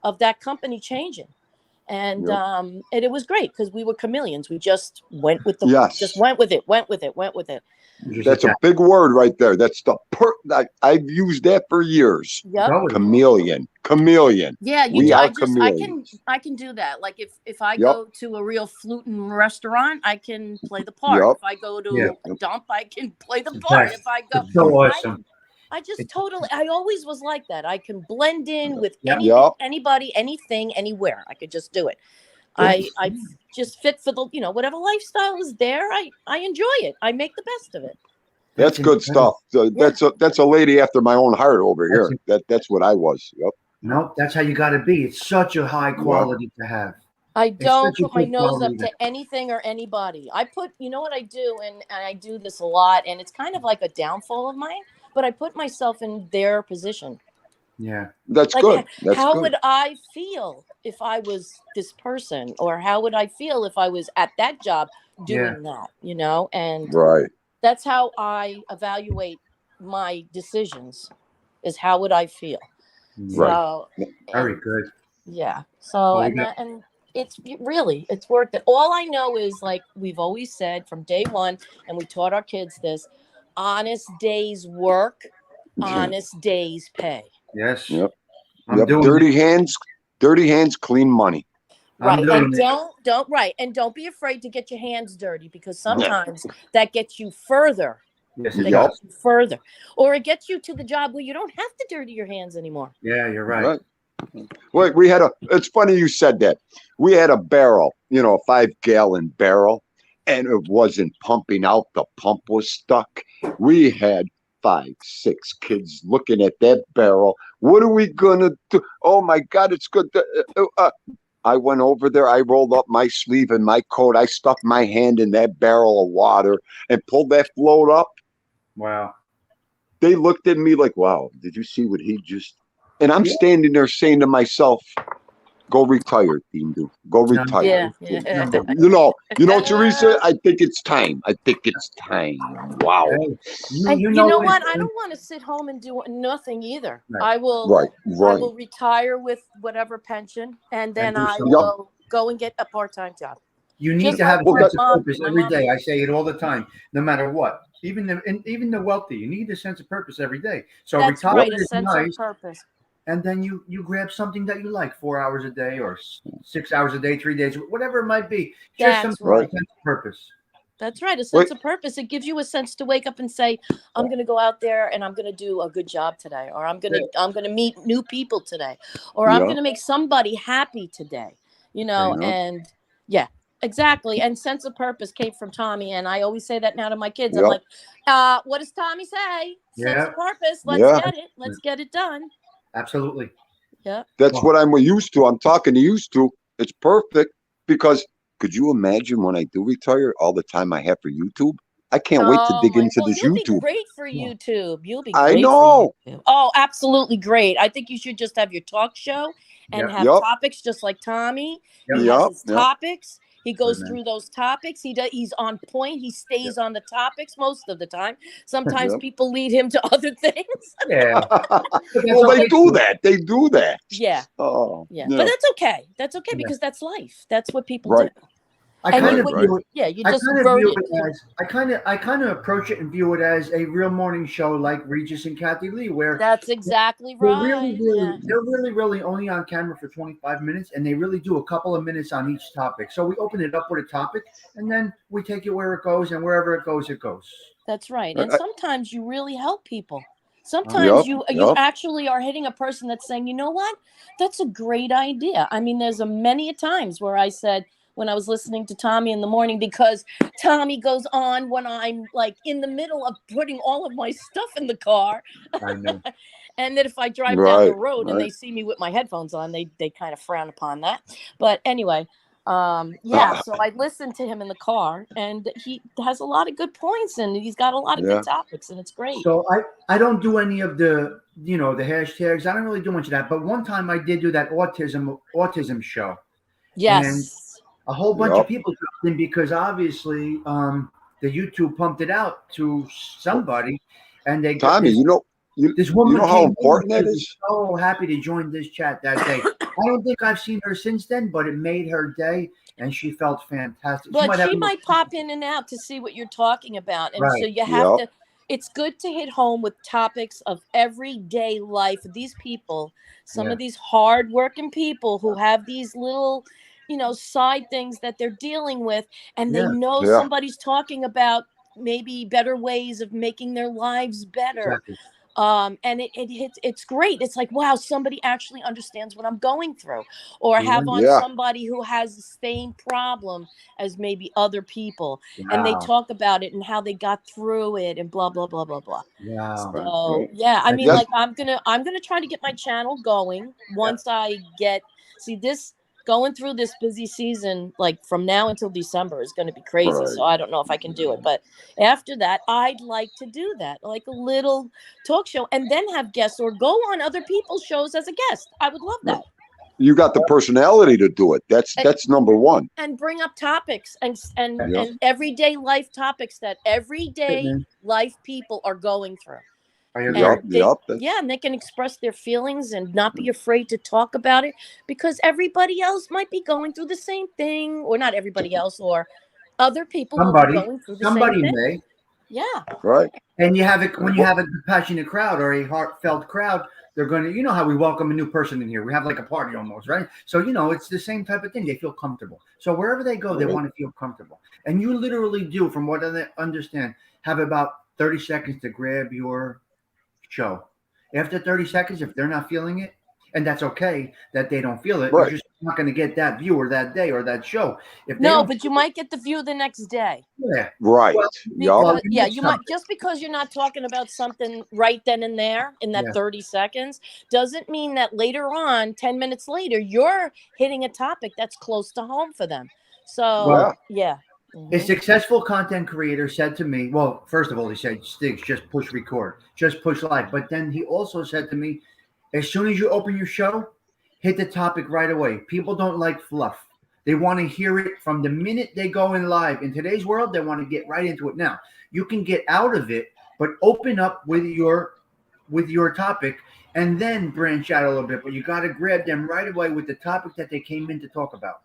of that company changing, and it was great because we were chameleons. We just went with just went with it. Just That's a adapt. big word right there. That's I've used that for years. Yep. Totally. Chameleon. Yeah, you We do. are I can do that. Like if I Yep. go to a real flutin restaurant, I can play the part. Yep. If I go Yeah. to a dump, I can play the The part. best. If I go, It's so awesome. I just It's- totally. I always was like that. I can blend in with Yep. Yep. anybody, anything, anywhere. I could just do it. Yes. I just fit for the whatever lifestyle is there. I enjoy it. I make the best of it. That's good incredible. stuff. So that's a lady after my own heart over That's here. That's what I was. Yep. Nope, that's how you got to be. It's such a high quality to have. I It's don't such a put my good nose quality up to anything or anybody. I put, you know what I do, and I do this a lot, and it's kind of like a downfall of mine, but I put myself in their position. Yeah. That's Like, good. That's how good. would I feel if I was this person, or how would I feel if I was at that job doing that, And Right. that's how I evaluate my decisions, is how would I feel? Right. So, Very and good. yeah. So, Well, we and got- that, and it's worth it. All I know is, like we've always said from day one, and we taught our kids this: honest days work, honest days pay. Yes. Yep. I'm Yep. doing Dirty hands, clean money. I'm Right. doing And it. don't be afraid to get your hands dirty, because No. sometimes that gets you further. Yes, it That Yup. does. gets you further. Or it gets you to the job where you don't have to dirty your hands anymore. Yeah, you're right. Well, it's funny you said that. We had a barrel, a 5-gallon barrel, and it wasn't pumping out. The pump was stuck. We had 5, 6 kids looking at that barrel. What are we going to do? Oh my God, it's good. I went over there. I rolled up my sleeve in my coat. I stuck my hand in that barrel of water and pulled that float up. Wow. They looked at me like, wow, did you see what he just... And I'm standing there saying to myself, go retire, Dindu. Go retire. Yeah. Teresa, I think it's time. Wow. Hey, And you you know know what? what? I don't want to sit home and do nothing either. Right. I will Right. I will retire with whatever pension, and then do I something. will go and get a part-time job. You need Just to have like a my sense of mom- purpose my every mom- day. I say it all the time, no matter what. Even the wealthy, you need a sense of purpose every day. So That's retire right, a is sense nice, of purpose. and then you grab something that you like, 4 hours a day or 6 hours a day, 3 days, whatever it might be. Just That's some right. sense of purpose. That's right, a sense of purpose. It gives you a sense to wake up and say, I'm going to go out there and I'm going to do a good job today, or I'm going to meet new people today, or I'm Yeah. going to make somebody happy today. Yeah. And yeah, exactly. And sense of purpose came from Tommy, and I always say that now to my kids. I'm Yep. like, what does Tommy say? Sense Yeah. of purpose. Let's Yeah. get it. Let's get it done. Absolutely. Yeah. That's what I'm used to. I'm talking to used to. It's perfect because could you imagine when I do retire all the time I have for YouTube? I can't wait to dig into this You'll YouTube. be great for YouTube. You'll be I great know. for YouTube. Oh, absolutely great. I think you should just have your talk show and Yep. have Yep. topics just like Tommy. Yep. He Yep. has his Yep. topics. He goes Good man. through those topics. He's on point. He stays on the topics most of the time. Sometimes Yep. people lead him to other things. Yeah. Well, they do that. They do that. Yeah. Oh, Yeah. But that's okay. That's okay, Yeah. because that's life. That's what people Right. do. I And kind you of would- view it. Yeah, you I just kind of wrote view it. it as I kind of approach it and view it as a real morning show like Regis and Kathy Lee, where That's exactly they're right. Yeah. really only on camera for 25 minutes, and they really do a couple of minutes on each topic. So we open it up with a topic, and then we take it where it goes, and wherever it goes, it goes. That's right. And sometimes you really help people. Yup, Sometimes you yup. actually are hitting a person that's saying, you know what? That's a great idea. I mean, there's many a times where I said, when I was listening to Tommy in the morning, because Tommy goes on when I'm like in the middle of putting all of my stuff in the car. I know. And that if I drive down the Right, road and right. they see me with my headphones on, they kind of frown upon that. But anyway, so I listened to him in the car, and he has a lot of good points, and he's got a lot of Yeah. good topics, and it's great. So I don't do any of the the hashtags. I don't really do much of that. But one time I did do that autism show. Yes. A whole bunch Yup. of people dropped in because obviously the YouTube pumped it out to somebody, and they got Tommy, this, you know this woman how came in important that and was is? so happy to join this chat that day. I don't think I've seen her since then, but it made her day, and she felt fantastic. But have she might pop in and out to see what you're talking about. And so Right. you have Yep. to, it's good to hit home with topics of everyday life of these people, some Yeah. of these hardworking people who have these little, side things that they're dealing with. And they Yeah. know Yeah. somebody's talking about maybe better ways of making their lives better. Exactly. And it hits, it's great. It's like, wow, somebody actually understands what I'm going through, or have on Yeah. somebody who has the same problem as maybe other people, and they Wow. talk about it and how they got through it and blah blah blah blah blah. Wow. So yeah, I mean, Yes. like I'm gonna try to get my channel going once I see this. Going through this busy season, like from now until December, is going to be crazy. Right. So I don't know if I can do it, but after that, I'd like to do that, like a little talk show, and then have guests or go on other people's shows as a guest. I would love that. You got the personality to do it. That's number one. And bring up topics and Yep. everyday life topics that everyday man. life people are going through. I And agree. Yep. and they can express their feelings and not be afraid to talk about it, because everybody else might be going through the same thing, or not everybody else, or other people will be going through the Somebody same thing. may. Yeah. Right. And you have it when you have a passionate crowd or a heartfelt crowd, they're going to, you know how we welcome a new person in here. We have like a party almost, right? So, it's the same type of thing. They feel comfortable. So wherever they go, they want to feel comfortable. And you literally do, from what I understand, have about 30 seconds to grab your show. After 30 seconds, if they're not feeling it, and that's okay that they don't feel it, Right. you're just not going to get that viewer that day or that show. If they No, don't but you might get the view the next day. yeah. Right. Well, Yup. Because, you might, just because you're not talking about something right then and there in that Yeah. 30 seconds doesn't mean that later on, 10 minutes later, you're hitting a topic that's close to home for them. So, Well, yeah. A successful content creator said to me, well, first of all, he said, Stigs, just push record, just push live. But then he also said to me, as soon as you open your show, hit the topic right away. People don't like fluff. They want to hear it from the minute they go in live. In today's world, they want to get right into it. Now, you can get out of it, but open up with your topic and then branch out a little bit. But you got to grab them right away with the topic that they came in to talk about.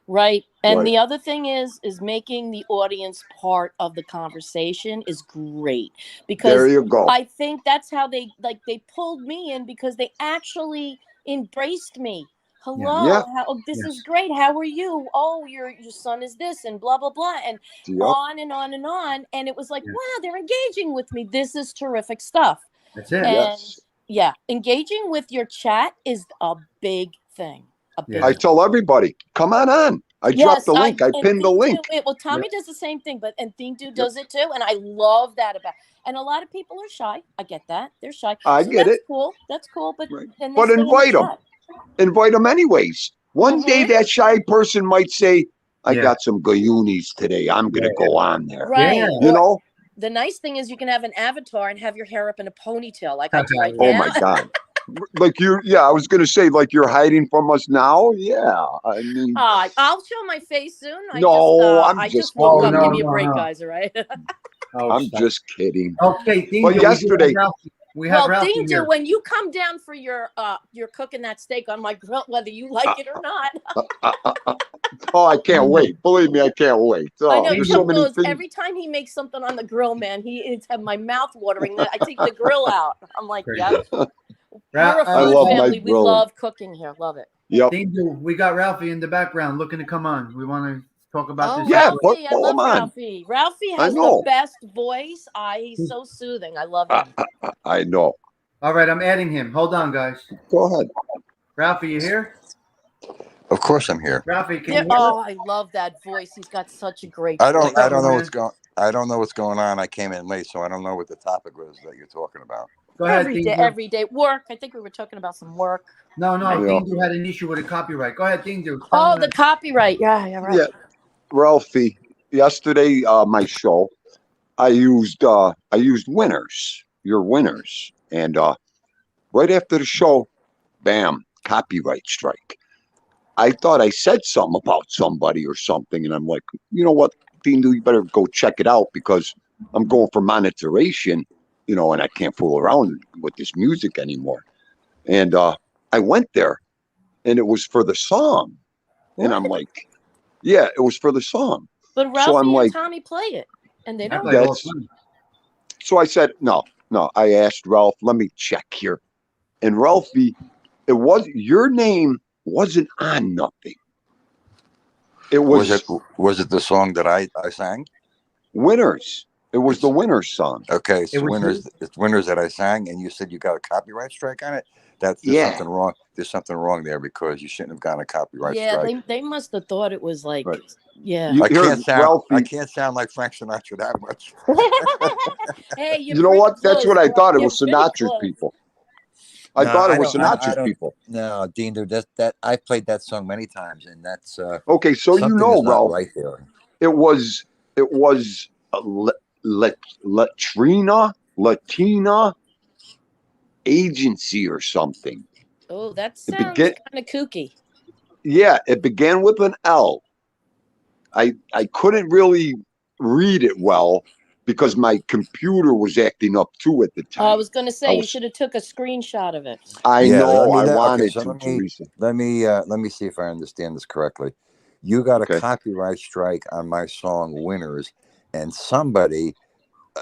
Right. And Right. the other thing is making the audience part of the conversation is great, because There you go. I think that's how they pulled me in, because they actually embraced me. Hello, Yeah. this Yes. is great. How are you? Oh, your son is this, and blah blah blah, and Yep. on and on and on. And it was like, Yeah. wow, they're engaging with me. This is terrific stuff. That's it. And Yes. yeah, engaging with your chat is a big thing. A big Yeah. I tell everybody, come on. I dropped the link. I and pinned the Thing link. Well, Tommy does the same thing, and Thing Do does it too, and I love that about. And a lot of people are shy. I get that, they're shy. I So get that's it. Cool. That's cool. But Right. then they But stay in the invite 'em. chat. Invite them anyways. One day that shy person might say, I Yeah. got some gayunis today. I'm going to go on there. Right. Yeah. You Or know? the nice thing is you can have an avatar and have your hair up in a ponytail, like I do right Oh now. my God. Like I was going to say, like you're hiding from us now. Yeah. I mean, I'll show my face soon. No, I'm I just just woke kidding. up. No, Give me a no, break, no. guys. All right. Oh, I'm stop. just kidding. Okay, Thing But Do, yesterday- we have Well, Ralphie Thing Do, here. when you come down for your cooking that steak on my grill, whether you like it or not. Oh, I can't wait. Believe me, I can't wait. Oh, I know there's Tim so many goes things. every time he makes something on the grill, man. It's have my mouth watering. That I take the grill out. I'm like, Crazy. yep. Ra- We're a I food love my family. We grilling. love cooking here. Love it. Yep. Thing Do, we got Ralphie in the background looking to come on. We want to talk about this. Yeah, Ralphie, I pull love him on. Ralphie. Ralphie I has the know. best voice. He's so soothing. I love him. I know. All right, I'm adding him. Hold on, guys. Go ahead. Ralphie, you here? Of course I'm here. Ralphie, can Yeah, you hear us? oh, I love that voice. He's got such a great I voice. don't know man. what's going on. I came in late, so I don't know what the topic was that you're talking about. Go ahead, Every Thing day, Do. every day. Work. I think we were talking about some work. No, Yeah. Thing Do had an issue with a copyright. Go ahead, Thing Do. Oh, the copyright. Yeah, right. Yeah. Ralphie, yesterday, my show, I used winners, your winners. And right after the show, bam, copyright strike. I thought I said something about somebody or something. And I'm like, you know what, Dean, you better go check it out because I'm going for monetization, and I can't fool around with this music anymore. And I went there and it was for the song. And I'm What? like, yeah, it was for the song. But So I'm Ralphie and like, Tommy play it, and they I don't. play all that's the time. so I said, no. I asked Ralph, let me check here. And Ralphie, it was your name wasn't on nothing. It Was was it the song that I sang? Winners. It was the Winners song. Okay, It so was winners. It's winners that I sang, and you said you got a copyright strike on it. There's Yeah. something wrong. There's something wrong there because you shouldn't have gotten a copyright Yeah, strike. they must have thought it was like, Right. yeah. You I heard can't sound. I Ralphie. can't sound like Frank Sinatra that much. Hey, you're You know pretty what? That's close, what I bro. thought. It You're was pretty Sinatra's close. people. I No, thought it I was don't. I Sinatra's don't. people. No, Dean, dude, that I played that song many times, and that's Okay, so you something know, is not Ralph, right there. it was a Latina agency or something. Oh, that It sounds began, kind of kooky. yeah, it began with an L. I couldn't really read it well because my computer was acting up too at the I time. was going to I say you was, should have took a screenshot of it. I Yeah, know, I okay, wanted so to, Teresa. let me see if I understand this correctly. You got a Okay, copyright strike on my song "Winners," and somebody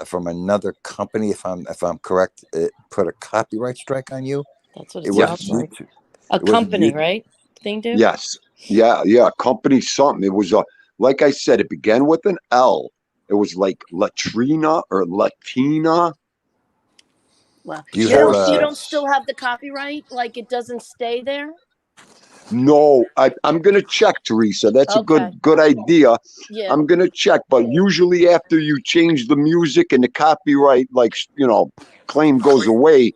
from another company, if I'm correct, put a copyright strike on you. That's what It it wasn't sounds yes, like. YouTube. A It wasn't company, you. right? Thing do? yes, yeah, company something. It was like I said, it began with an L. It was like Latrina or Latina Well, Do you you have or don't a? still have the copyright? Like it doesn't stay there? no. I'm gonna check, Teresa. That's a Okay. good idea. Yeah. I'm gonna check, but usually after you change the music and the copyright, like claim goes away,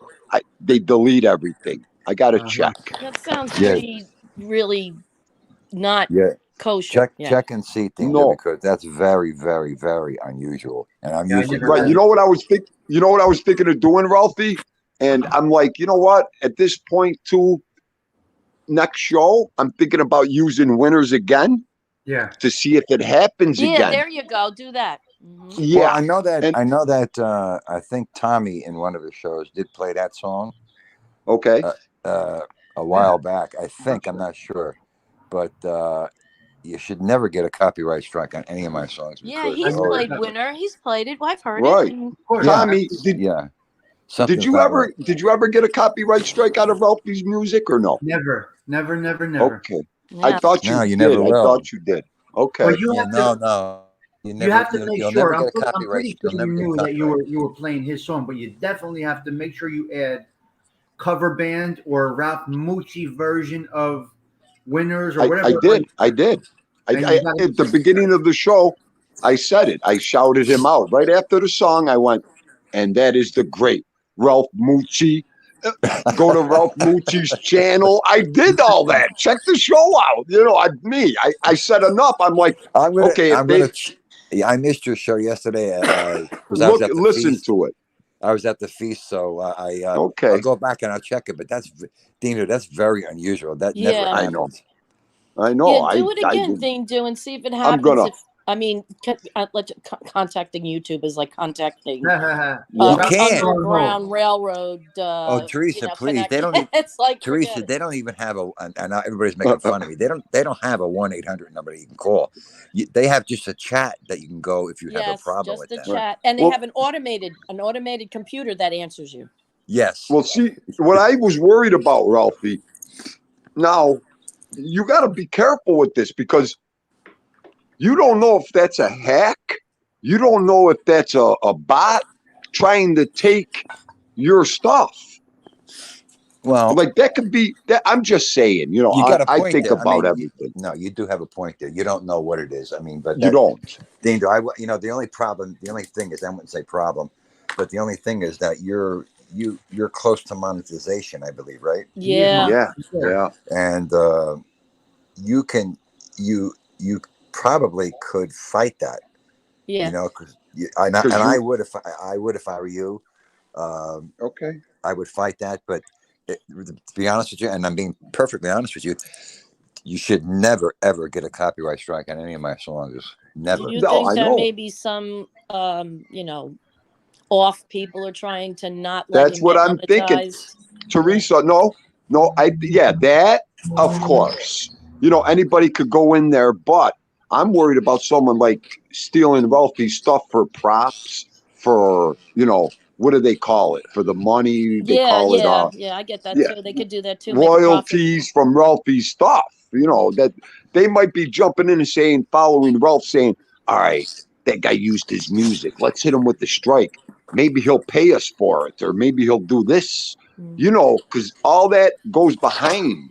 they delete everything. I gotta Uh-huh. check. That sounds Yeah, pretty really not yeah. kosher. Yeah. Check and see, Danger, No, because that's very, very, very unusual, and I'm Yeah, I usually never right. had You it. know what I was think. You know what I was thinking of doing, Ralphie. And I'm like, you know what? At this point, too, next show, I'm thinking about using winners again Yeah. to see if it happens Yeah, again. there you go. Do that. Hmm. Well, Yeah. I know that. And I know that. I think Tommy in one of his shows did play that song okay. uh, uh, a Yeah. while back. I think I'm not sure, but you should never get a copyright strike on any of my songs Yeah, because I he's never oh played have. Winner. He's played it. I've heard it. Right. And Of course. yeah, Tommy, yeah, did something's you not right. ever get a copyright strike out of Ralphie's music or no? Never. Never, never, never. Okay. I yeah. thought No, you you did. never I will. thought you did. Well, Okay. you Yeah, have to. no. You have to make You'll sure. never get a I'm copyright. pretty You'll sure you never get a knew that copyright. you were playing his song, but you definitely have to make sure you add cover band or Ralph Mucci version of Winners or I whatever. did. I did. And you got At the beginning of the show, I said it. I shouted him out right after the song. I went, and that is the great Ralph Mucci. Go to Ralph Mucci's channel. I did all that. Check the show out. I said enough. I'm like, I'm gonna. okay, if I'm they gonna. Yeah, I missed your show yesterday because I was look, at the listen feast. to it. I was at the feast, so I'll Okay, go back and I'll check it. But Dino, that's very unusual. That never Yeah. I know. happens. I know. Yeah, do it again, Thing Do, and see if it I'm happens. gonna. If I mean, contacting YouTube is like contacting Yeah. You Ralph can't. Underground Railroad. Oh, Teresa, please. They Connection. don't even. It's like forget Teresa, it. they don't even have and now everybody's making fun of me. They don't have a 1-800 number that you can call. They have just a chat that you can go if you have a Yes, problem just with the them. chat, and they Well, have an automated computer that answers you. Yes. well, see, what I was worried about, Ralphie. Now, you got to be careful with this because you don't know if that's a hack. You don't know if that's a bot trying to take your stuff. Well, Like that could be that. I'm just saying, you got a I point think there. I about mean, everything. no, you do have a point there. You don't know what it is. I mean, but You don't. Danger, the only problem, the only thing is, I wouldn't say problem, but the only thing is that you're close to monetization, I believe, right? Yeah, Yeah. Yeah. And you can, you probably could fight that, yeah. because and I Because would if I were you, okay. I would fight that. But to be honest with you, and I'm being perfectly honest with you, you should never ever get a copyright strike on any of my songs. Never. Do you No, think I that know. maybe some, off people are trying to not let That's him what get I'm thinking. monetized? Teresa, no, that Of course. You know, anybody could go in there, but I'm worried about someone like stealing Ralphie's stuff for props, for, you know, what do they call it? For the money, they Yeah, call it yeah. I get that yeah, too. They could do that too. Make a profit. royalties from Ralphie's stuff. You know, that they might be jumping in and saying, following Ralph saying, all right, that guy used his music. Let's hit him with the strike. Maybe he'll pay us for it, or maybe he'll do this. You know, because all that goes behind.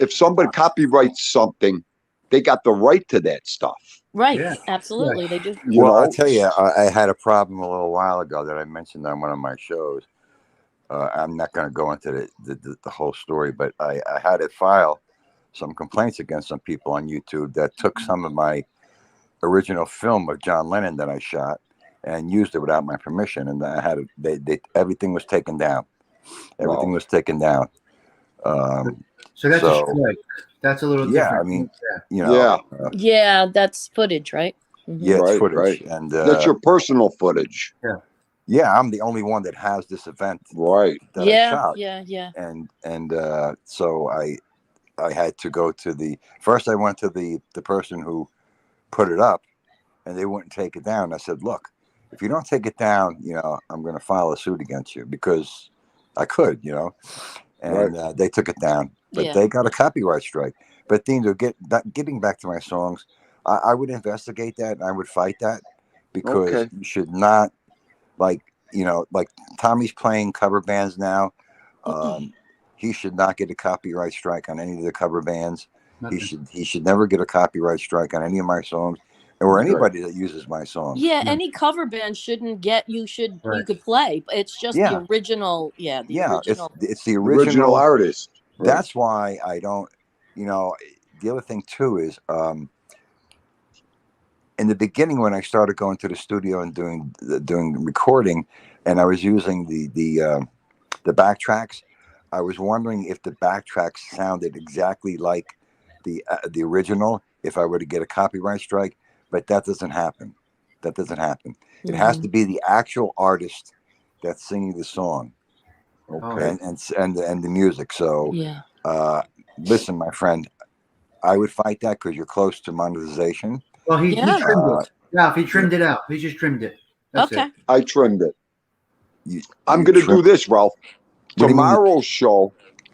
If somebody copyrights something, they got the right to that stuff. Right. Yeah. Absolutely, they do. You Well, I'll know, tell you, I had a problem a little while ago that I mentioned on one of my shows. I'm not going to go into the whole story, but I had to file some complaints against some people on YouTube that took some of my original film of John Lennon that I shot and used it without my permission, and I had everything was taken down. Everything was taken down. So that's a So strike. That's a little yeah, different. I mean, Yeah. you know, yeah, Yeah, that's footage, right? yeah, it's right, footage, right. and That's your personal footage. yeah, I'm the only one that has this event Right. that I Yeah, shot, yeah. and so I had to go to first I went to the person who put it up, and they wouldn't take it down. I said, look, if you don't take it down, you know, I'm going to file a suit against you, because I could, you know, and they took it down, but Yeah. they got a copyright strike. But Dean, getting back to my songs, I would investigate that, and I would fight that, because Okay. you should not, like, you know, like Tommy's playing cover bands now. He should not get a copyright strike on any of the cover bands. Nothing. He should never get a copyright strike on any of my songs, or anybody that uses my songs. Yeah, any cover band shouldn't get. You could play. It's just the Yeah. original. Yeah, the Yeah, original. it's the Original original. artist. Right. That's why I don't. You know, the other thing too is, in the beginning when I started going to the studio and doing recording, and I was using the backtracks, I was wondering if the backtracks sounded exactly like the original, if I were to get a copyright strike, but that doesn't happen. That doesn't happen. It has to be the actual artist that's singing the song, Okay. and the music. So Yeah. listen, my friend, I would fight that because you're close to monetization. Well, he Yeah. trimmed it. Yeah, if he trimmed it out. He just trimmed it. That's Okay. it. I trimmed it. I'm You going to trim- do this, Ralph. What do you mean?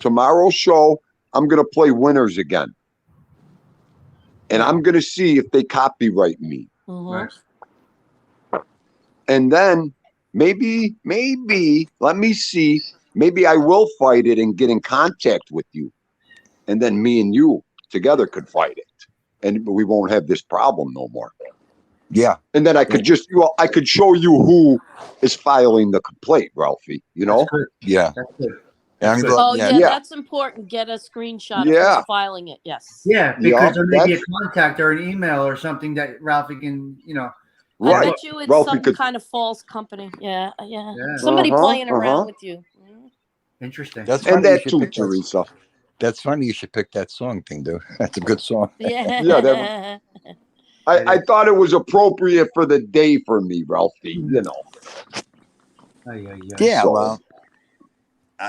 Tomorrow's show, I'm going to play winners again. And I'm going to see if they copyright me. Right. And then maybe, let me see. Maybe I will fight it and get in contact with you. And then me and you together could fight it. And we won't have this problem no more. Yeah. And then I could I could show you who is filing the complaint, Ralphie, you know? That's good. Yeah. That's good. I mean, good. Oh yeah. yeah, that's important. Get a screenshot of who's filing it. Yes. Yeah, because there may be a that's- contact or an email or something that Ralphie can, you know. I Right. bet you it's Ralphie some could- kind of false company. Yeah. Yeah. Somebody playing around with you. Interesting. That's And funny you that should too, pick that. Teresa. That's funny. You should pick that song, thing, dude. That's a good song. Yeah. Yeah, I thought it was appropriate for the day for me, Ralphie, you know. Yeah, So- well,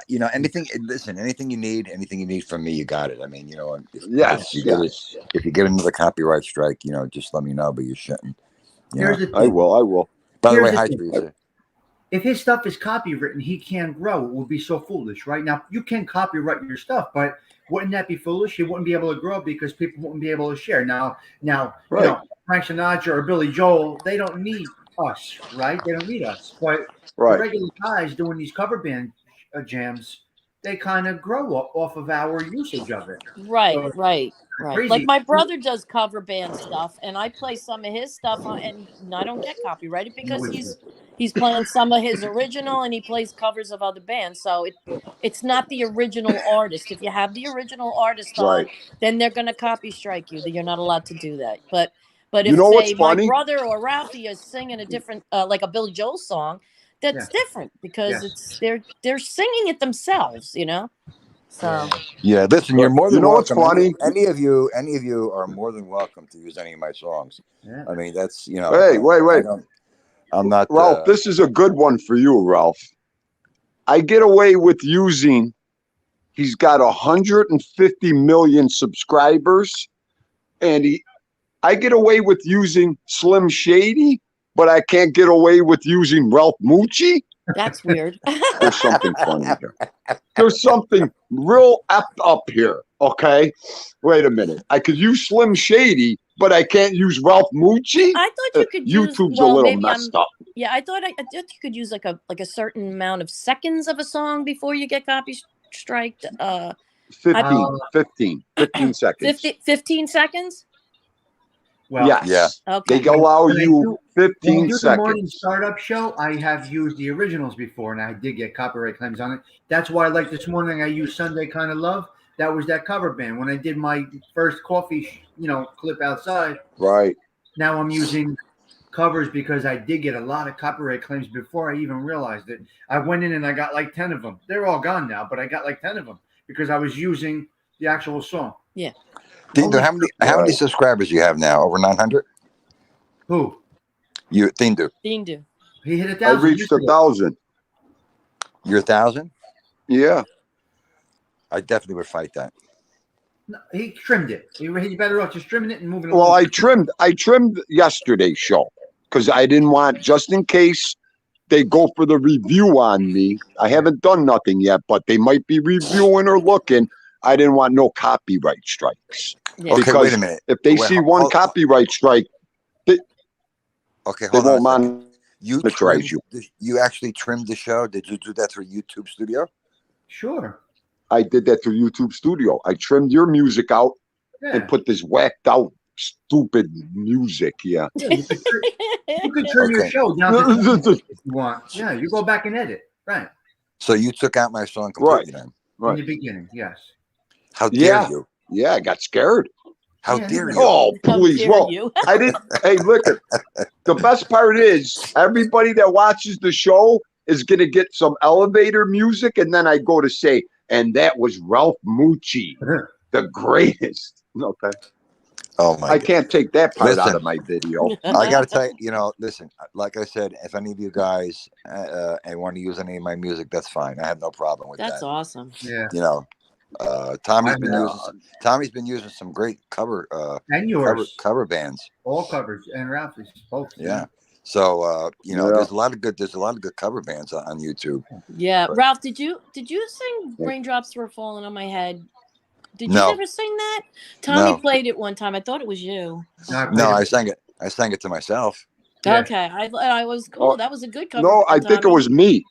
you know, anything. Listen, anything you need from me, you got it. I mean, you know, Yes, if you get another copyright strike, you know, just let me know. But you shouldn't. You Here's know? the I thing. will. By the here's way, the hi, thing. Teresa. If his stuff is copywritten, he can't grow. It would be so foolish, right? Now, you can copyright your stuff, but wouldn't that be foolish? He wouldn't be able to grow because people wouldn't be able to share. Now, Right. you know, Frank Sinatra or Billy Joel, they don't need us, right? They don't need us. But the Right. regular guys doing these cover band jams, they kind of grow up off of our usage of it. Right. Crazy. Like my brother does cover band stuff, and I play some of his stuff, and I don't get copyrighted because he's playing some of his original, and he plays covers of other bands. So it's not the original artist. If you have the original artist on, then they're gonna copy strike you. That you're not allowed to do that. But if You know what's say my funny? brother or Ralphie is singing a different, like a Billy Joel song, that's different because it's they're singing it themselves, you know. So Yeah, listen, you're more than welcome. What's funny? Any of you are more than welcome to use any of my songs. Yeah. I mean, that's, you know. Hey, wait. I'm not. Ralph, this is a good one for you, Ralph. I get away with using He's got 150 million subscribers, and I get away with using Slim Shady, but I can't get away with using Ralph Mucci. That's weird. There's something funny here. There's something real effed up here. Okay, wait a minute. I could use Slim Shady, but I can't use Ralph Mucci. I thought you could use. YouTube's Well, a little maybe messed up. Yeah, I thought you could use like a certain amount of seconds of a song before you get copy striked. 15 seconds. 15 seconds. Well, Yes. Yeah. Okay. They allow When I you when 15 I do the morning seconds. startup show, I have used the originals before, and I did get copyright claims on it. That's why, like this morning, I used "Sunday Kind of Love." That was that cover band. When I did my first coffee, clip outside. Right. Now I'm using covers because I did get a lot of copyright claims before I even realized it. I went in and I got like 10 of them. They're all gone now, but I got like 10 of them because I was using the actual song. Yeah. Thindu, how many subscribers you have now? Over 900? Who? You, Thindu. Thindu. He hit I 1,000. reached 1,000. You're 1,000? Yeah. I definitely would fight that. No, he trimmed it. He's better off just trimming it and moving it Well, along. I trimmed yesterday's show because I didn't want, just in case they go for the review on me. I haven't done nothing yet, but they might be reviewing or looking. I didn't want no copyright strikes. Yeah. Okay, Because wait a minute. if they Wait, see one copyright strike, Okay, they hold on. won't A second. You monetize you. you actually trimmed the show? Did you do that through YouTube Studio? Sure. I did that through YouTube Studio. I trimmed your music out Yeah. and put this whacked out, stupid music. Yeah. Yeah, you could turn your Okay. show down to 20 minutes if you want. Yeah, you go back and edit. Right. So you took out my song completely then? In the beginning, yes. How dare Yeah. you? Yeah, I got scared. How Yeah, dare you? Oh, How please. dare Well, you? I didn't. Hey, look, the best part is everybody that watches the show is going to get some elevator music. And then I go to say, and that was Ralph Mucci, the greatest. Okay. Oh my I God. can't take that part out Listen. of my video. I gotta tell you, listen. Like I said, if any of you guys want to use any of my music, that's fine. I have no problem with That's that. awesome. Yeah. Tommy's I been using some great cover And yours. cover bands. All covers. And Ralphie's both. Yeah. So Yeah. there's a lot of good cover bands on YouTube. Yeah. But- Ralph, did you sing "Raindrops Were Falling on My Head"? Did No. you ever sing that? Tommy No. played it one time. I thought it was you. No, I sang it to myself. Yeah. Okay. I was cool. Oh, that was a good cover. No, I think it was me.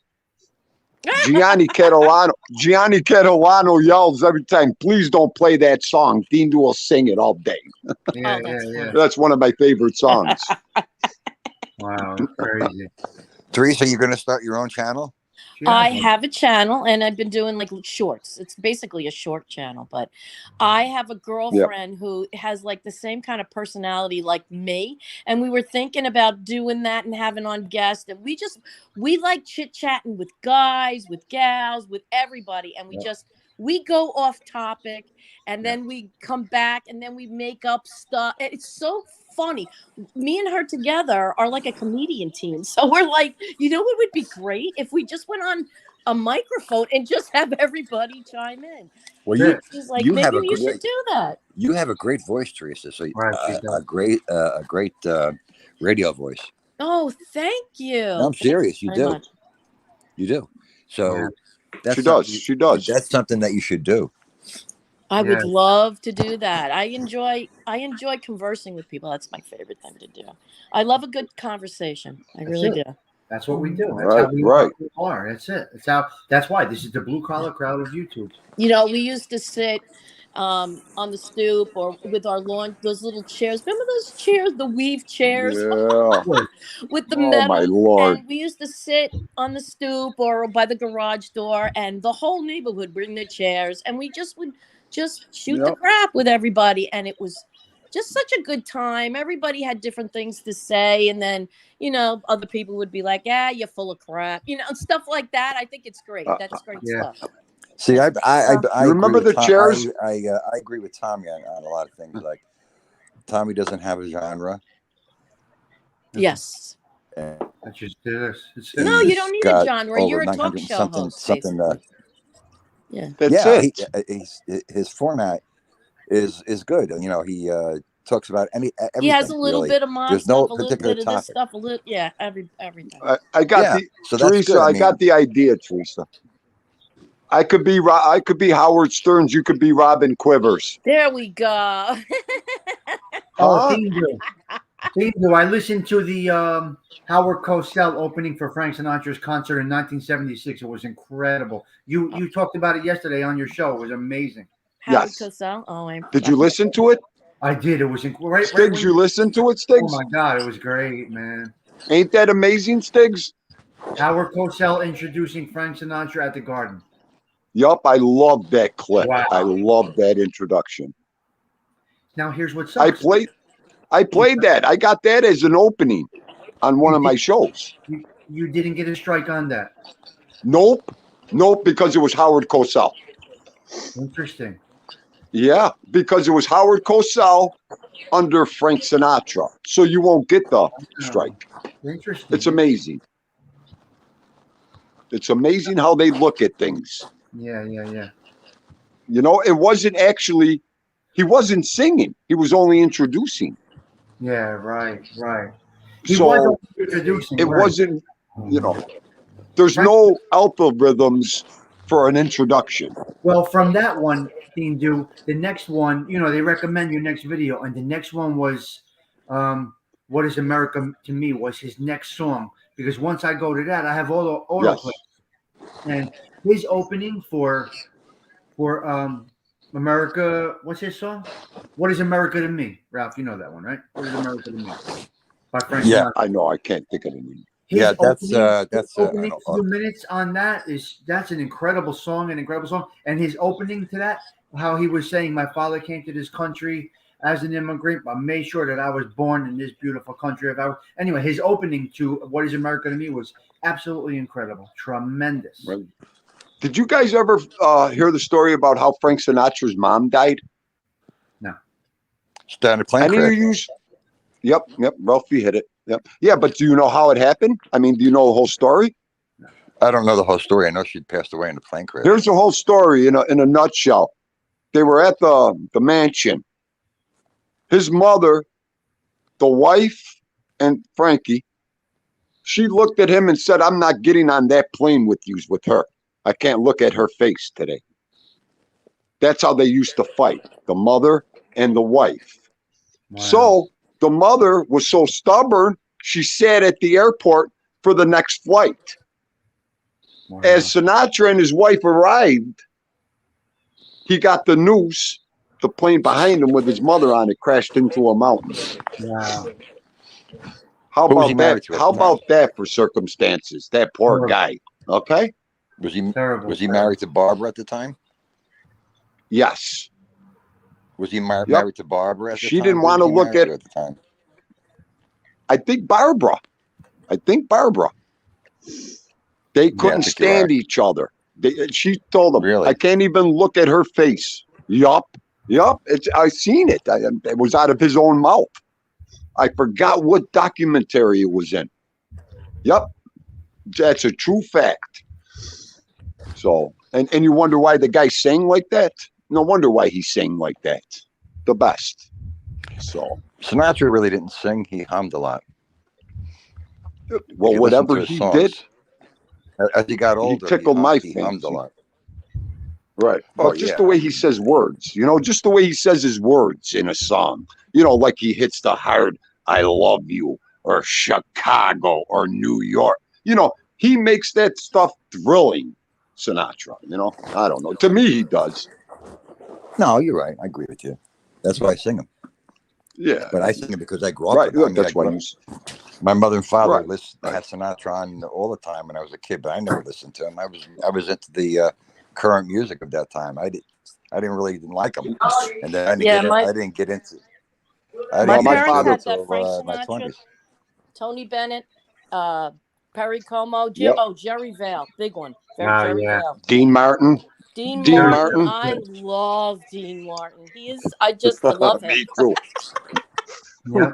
Gianni Catalano yells every time, please don't play that song. Dean will sing it all day. Yeah, that's yeah. That's one of my favorite songs. Wow, that's crazy. Teresa, you're gonna start your own channel? I have a channel and I've been doing like shorts. It's basically a short channel, but I have a girlfriend who has like the same kind of personality like me. And we were thinking about doing that and having on guests. And we like chit chatting with guys, with gals, with everybody. And we go off topic and then we come back and then we make up stuff. It's so funny. Me and her together are like a comedian team. So we're like, what would be great if we just went on a microphone and just have everybody chime in. Well, She's like, you maybe have a you should do that. You have a great voice, Teresa. So Right, she does. a great radio voice. Oh, thank you. No, I'm serious. You Very do. much. You do. So Yeah. that's She does. something- She does. That's something that you should do. I would Yes. love to do that. I enjoy conversing with people. That's my favorite thing to do. I love a good conversation. I really do. That's what we do. That's Right, how we right. are. That's it. That's why this is the blue collar crowd of YouTube. We used to sit on the stoop or with our lawn, those little chairs. Remember those chairs, the weave chairs Yeah. with the Oh, metal? my Lord. And we used to sit on the stoop or by the garage door, and the whole neighborhood would bring their chairs, and we would shoot the Yep. crap with everybody, and it was just such a good time. Everybody had different things to say, and then other people would be like, "Yeah, you're full of crap," and stuff like that. I think it's great. That's great Yeah. stuff. See, I You remember agree with the chairs? I agree with Tommy on a lot of things. Like Tommy doesn't have a genre. Yes. And That's just this. No, you don't need a got genre. over You're a talk 900 show something host. something. basically. That's it. His format is good. You know, he talks about everything. He has a little really. bit of my There's stuff, no a little particular bit of this topic. stuff, a little, everything. I got So that's Teresa. good. I I mean, got the idea, Teresa. I could be Howard Stearns. You could be Robin Quivers. There we go. Oh, Huh? Tindu. I listened to the Howard Cosell opening for Frank Sinatra's concert in 1976. It was incredible. You talked about it yesterday on your show. It was amazing. Howard Yes. Cosell. Oh, Did you listen to it? I did. It was great. Stigs, you listened to it, Oh Stigs? my God, it was great, man. Ain't that amazing, Stigs? Howard Cosell introducing Frank Sinatra at the Garden. Yup, I love that clip. Wow. I love that introduction. Now here's what I sucks. played that. I got that as an opening on one of my shows. You didn't get a strike on that. Nope, because it was Howard Cosell. Interesting. Yeah, because it was Howard Cosell under Frank Sinatra. So you won't get the strike. Interesting. It's amazing. It's amazing how they look at things. Yeah. You know, it wasn't actually, he wasn't singing. He was only introducing. Yeah, right. He So was introducing. it right. wasn't, you know, there's no algorithms for an introduction. Well, from that one, Dean, the next one, you know, they recommend your next video, and the next one was What is America to Me was his next song. Because once I go to that, I have all the autoplay. And his opening for America, what's his song? What is America to Me? Ralph, you know that one, right? What is America to Me? By Frank Yeah. Sinatra. I know, I can't think of it. His that's opening 2 minutes on that's an incredible song, and his opening to that, how he was saying, my father came to this country as an immigrant, but made sure that I was born in this beautiful country. Anyway, his opening to What Is America to Me was absolutely incredible, tremendous. Right. Did you guys ever hear the story about how Frank Sinatra's mom died? No. Standard plane Any of crash. you? Yep. Ralphie hit it. Yep. Yeah, but do you know how it happened? I mean, do you know the whole story? I don't know the whole story. I know she passed away in a plane crash. Here's the whole story in a nutshell. They were at the mansion. His mother, the wife, and Frankie, she looked at him and said, I'm not getting on that plane with her. I can't look at her face today. That's how they used to fight, the mother and the wife. Wow. So the mother was so stubborn, she sat at the airport for the next flight. Wow. As Sinatra and his wife arrived, he got the noose. The plane behind him with his mother on it crashed into a mountain. Wow. How Who was he about married that? to at How the time? about that for circumstances? That poor Terrible. guy. Okay. Terrible. Was he married to Barbara at the time? Yes. Was he married to Barbara at the time? She didn't Who want was to he look married at. to the time. I think Barbara. They couldn't think you're stand right. each other. She told him, Really? I can't even look at her face. Yup. I seen it. It was out of his own mouth. I forgot what documentary it was in. Yup. That's a true fact. So, and you wonder why the guy sang like that? No wonder why he sang like that. The best. So, Sinatra really didn't sing. He hummed a lot. well, You listen to whatever his he songs. did, As he got older, tickled my he hummed a fancy. lot. right? Oh, But just yeah. the way he says words, just the way he says his words in a song, like he hits the hard, I love you, or Chicago, or New York. He makes that stuff thrilling, Sinatra. I don't know. To me, he does. No, you're right. I agree with you. That's why I sing them. Yeah. But I sing them because I grew up Right. with them. I mean, That's why you. my mother and father Right. had Sinatra on all the time when I was a kid, but I never listened to him. I was into the current music of that time. I didn't like him, and then I didn't get into. I My didn't get parents into it had that until Frank my Sinatra, 20s. Tony Bennett, Perry Como, Yep. Jerry Vale, big one. Wow, Jerry yeah. Vale. Dean Martin. Dean Dean Martin. Martin. I love Dean Martin. I just love him. Me too. Yeah.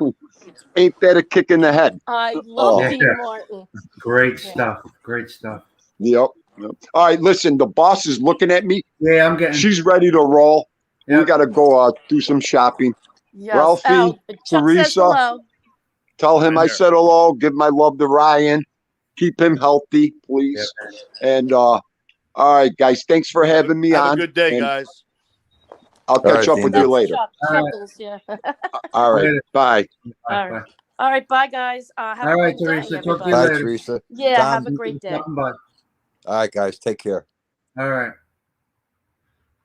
Ain't that a kick in the head? I love Oh. Dean Martin. Great Yeah. stuff. Great stuff. Yep. All right, listen, the boss is looking at me. Yeah, I'm getting. She's ready to roll. We Yep. got to go do some shopping. Yes. Ralphie, Chuck says Teresa, hello. tell him Hi I there. said hello. Give my love to Ryan. Keep him healthy, please. And all right, guys, thanks for having me Have on. a good day, and guys. I'll catch right, up with Dean. you That's later. Chuck. All right. Chuckles, yeah. All right, Later. bye. Bye, All right. bye. All right, bye, guys. Have All a right, great day, Teresa. Talk to you everybody. Bye, later. Teresa. Yeah, Tom, have a great day. Bye. all right, guys, take care. All right.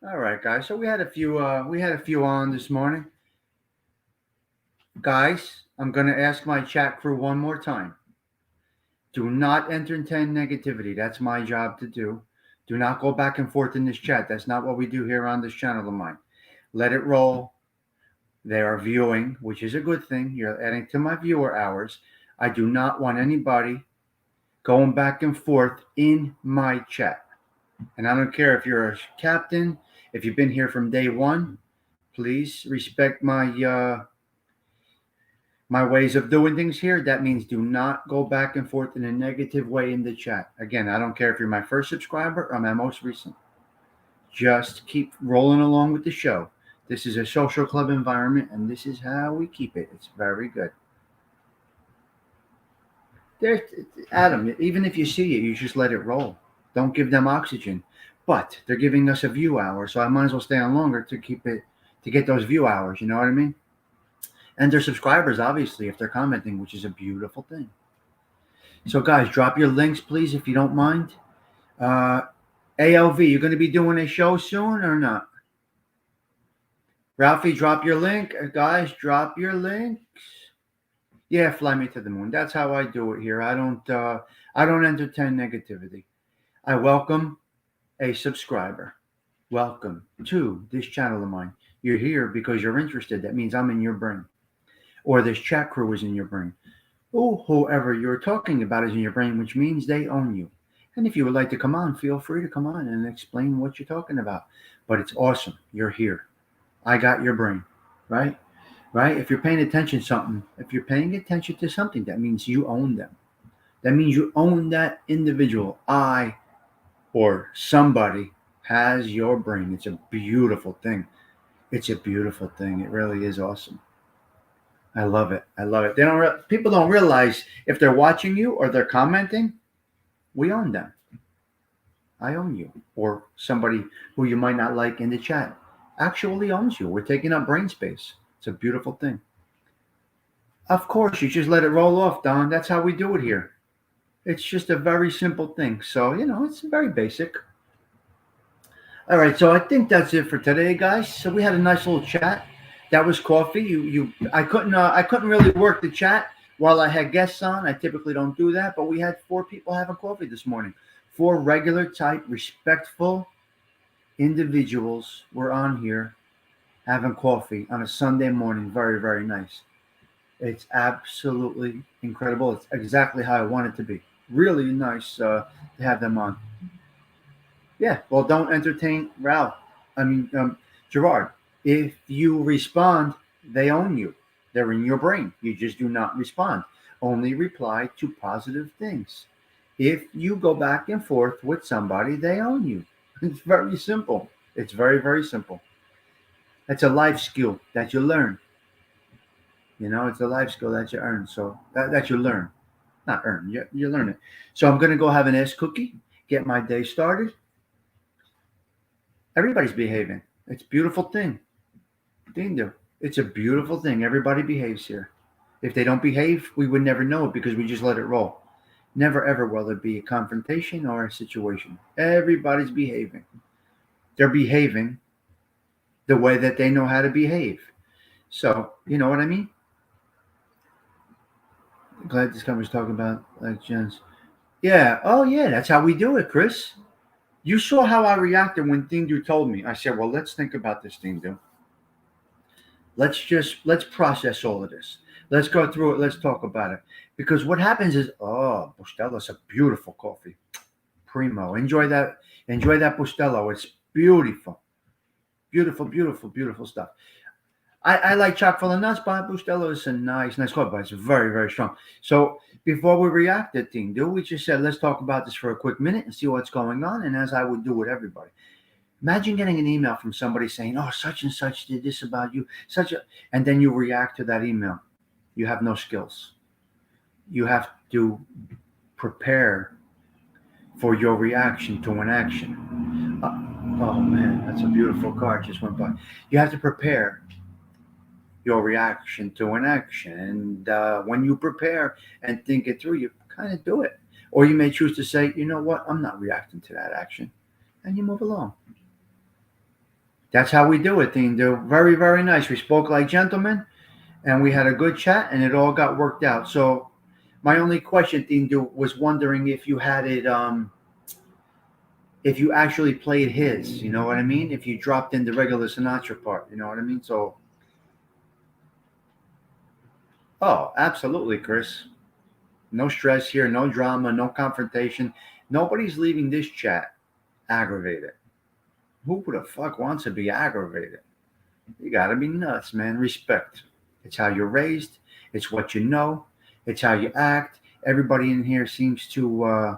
All right, guys. So we had a few on this morning. Guys, I'm gonna ask my chat crew one more time. Do not entertain negativity. That's my job to do. Do not go back and forth in this chat. That's not what we do here on this channel of mine. Let it roll. They are viewing, which is a good thing. You're adding to my viewer hours. I do not want anybody going back and forth in my chat. And I don't care if you're a captain, if you've been here from day one, please respect my my ways of doing things here. That means do not go back and forth in a negative way in the chat. Again, I don't care if you're my first subscriber or my most recent. Just keep rolling along with the show. This is a social club environment, and this is how we keep it. It's very good. There's Adam. Even if you see it, you just let it roll. Don't give them oxygen. But they're giving us a view hour, so I might as well stay on longer to keep it to get those view hours. You know what I mean? And they're subscribers, obviously, if they're commenting, which is a beautiful thing. So, guys, drop your links, please, if you don't mind. ALV, you're going to be doing a show soon or not? Ralphie, drop your link. Guys, drop your links. Yeah, fly me to the moon. That's how I do it here. I don't entertain negativity. I welcome a subscriber. Welcome to this channel of mine. You're here because you're interested. That means I'm in your brain. Or this chat crew is in your brain. Or whoever you're talking about is in your brain, which means they own you. And if you would like to come on, feel free to come on and explain what you're talking about. But it's awesome. You're here. I got your brain, right? Right? If you're paying attention to something, that means you own them. That means you own that individual. I or somebody has your brain. It's a beautiful thing. It's a beautiful thing. It really is awesome. I love it. I love it. People don't realize if they're watching you or they're commenting, we own them. I own you, or somebody who you might not like in the chat actually owns you. We're taking up brain space. It's a beautiful thing. Of course, you just let it roll off, Don. That's how we do it here. It's just a very simple thing. So, it's very basic. All right, so I think that's it for today, guys. So we had a nice little chat. That was Coffee. I couldn't really work the chat while I had guests on. I typically don't do that, but we had 4 people having coffee this morning. 4 regular type, respectful individuals were on here having coffee on a Sunday morning. Very, very nice. It's absolutely incredible. It's exactly how I want it to be. Really nice to have them on. Yeah, well, don't entertain Gerard. If you respond, they own you. They're in your brain. You just do not respond. Only reply to positive things. If you go back and forth with somebody, they own you. It's very simple. It's very, very simple. It's a life skill that you learn. It's a life skill that you earn. So that you learn. Not earn. You learn it. So I'm going to go have an ice cookie, get my day started. Everybody's behaving. It's a beautiful thing. Dingo. It's a beautiful thing. Everybody behaves here. If they don't behave, we would never know it because we just let it roll. Never ever will there be a confrontation or a situation. Everybody's behaving. They're behaving the way that they know how to behave. So, you know what I mean? Glad this guy was talking about like Jen's. Yeah. Oh, yeah. That's how we do it, Chris. You saw how I reacted when Dindu told me. I said, well, let's think about this, Dindu. Let's process all of this. Let's go through it. Let's talk about it. Because what happens is, Bustella's a beautiful coffee. Primo. Enjoy that Bustelo. It's beautiful. Beautiful, beautiful, beautiful stuff. I like chock full of nuts, but Bustelo is a nice coffee, but it's very, very strong. So before we react to thing, we just said, let's talk about this for a quick minute and see what's going on. And as I would do with everybody, imagine getting an email from somebody saying, oh, such and such did this about you, and then you react to that email. You have no skills. You have to prepare for your reaction to an action. Oh man, that's a beautiful car just went by. You have to prepare your reaction to an action. And when you prepare and think it through, you kind of do it. Or you may choose to say, you know what, I'm not reacting to that action. And you move along. That's how we do it, Dindu. Very, very nice. We spoke like gentlemen, and we had a good chat, and it all got worked out. So my only question, Dindu, was wondering if you had it, if you actually played his, you know what I mean? If you dropped in the regular Sinatra part, you know what I mean? So, oh, absolutely, Chris. No stress here, no drama, no confrontation. Nobody's leaving this chat aggravated. Who the fuck wants to be aggravated? You gotta be nuts, man. Respect. It's how you're raised. It's what you know. It's how you act. Everybody in here seems to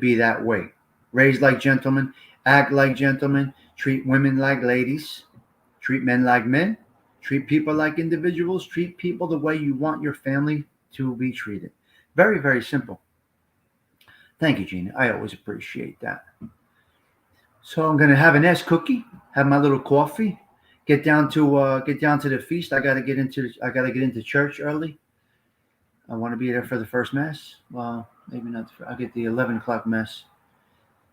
be that way. Raised like gentlemen, act like gentlemen, treat women like ladies, treat men like men, treat people like individuals, treat people the way you want your family to be treated. Very, very simple. Thank you, Gina. I always appreciate that. So I'm gonna have an S cookie, have my little coffee, get down to the feast. I gotta get into church early. I want to be there for the first mass. Well, maybe not. I'll get the 11 o'clock mass.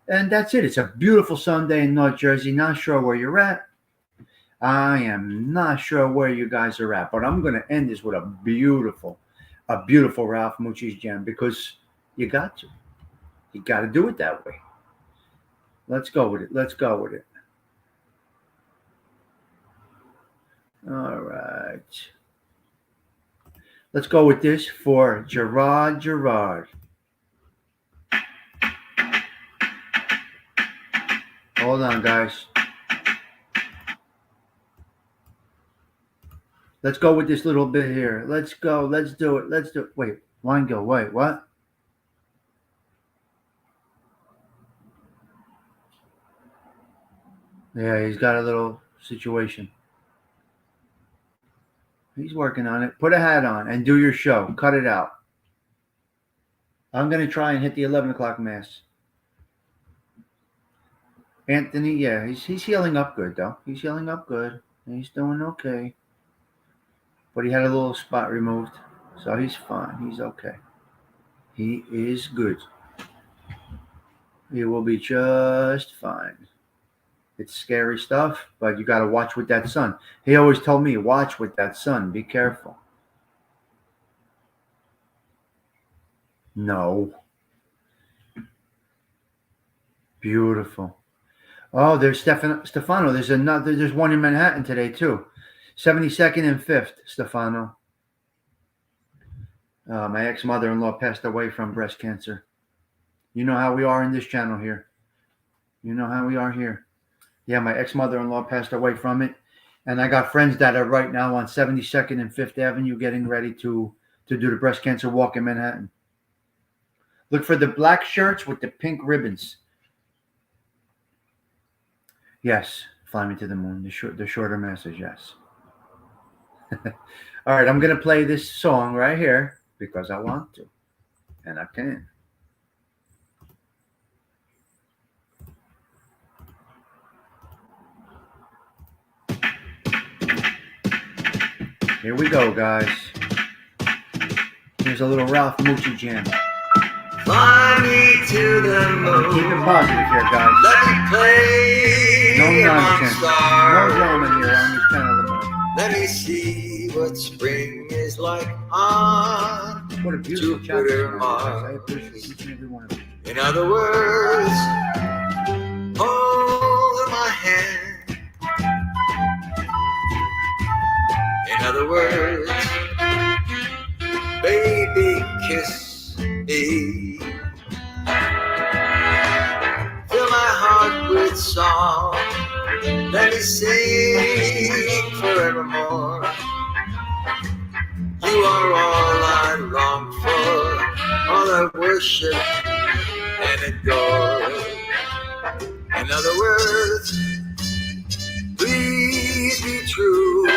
And that's it. It's a beautiful Sunday in North Jersey. Not sure where you're at. I am not sure where you guys are at, but I'm going to end this with a beautiful Ralph Mucci's jam because you got to. You got to do it that way. Let's go with it. All right. Let's go with this for Gerard. Hold on, guys. Let's go with this little bit here. Let's go. Let's do it. Wait, wine go. Wait, what? Yeah, he's got a little situation. He's working on it. Put a hat on and do your show. Cut it out. I'm going to try and hit the 11 o'clock mass. Anthony, yeah, he's healing up good, though. He's healing up good. He's doing okay. But he had a little spot removed, so he's fine. He's okay. He is good. He will be just fine. It's scary stuff, but you got to watch with that sun. He always told me, watch with that sun. Be careful. No. Beautiful. Oh, there's Stefano. There's one in Manhattan today, too. 72nd and 5th, Stefano. My ex-mother-in-law passed away from breast cancer. You know how we are in this channel here. Yeah, my ex-mother-in-law passed away from it. And I got friends that are right now on 72nd and 5th Avenue getting ready to do the breast cancer walk in Manhattan. Look for the black shirts with the pink ribbons. Yes, fly me to the moon. The shorter message, yes. All right, I'm going to play this song right here because I want to. And I can. Here we go, guys. Here's a little Ralph Mucci jam. Fly me to the moon. Keep it positive here, guys. Let me play No among nonsense. stars. No drama here on this channel of mine. Let me see what spring is like on What a beautiful chapter. Jupiter, Guys. I Mars. appreciate each and every one of you. In other words, hold my hand. In other words, baby, kiss me. Fill my heart with song. Let me sing forevermore. You are all I long for, all I worship and adore. In other words, please be true.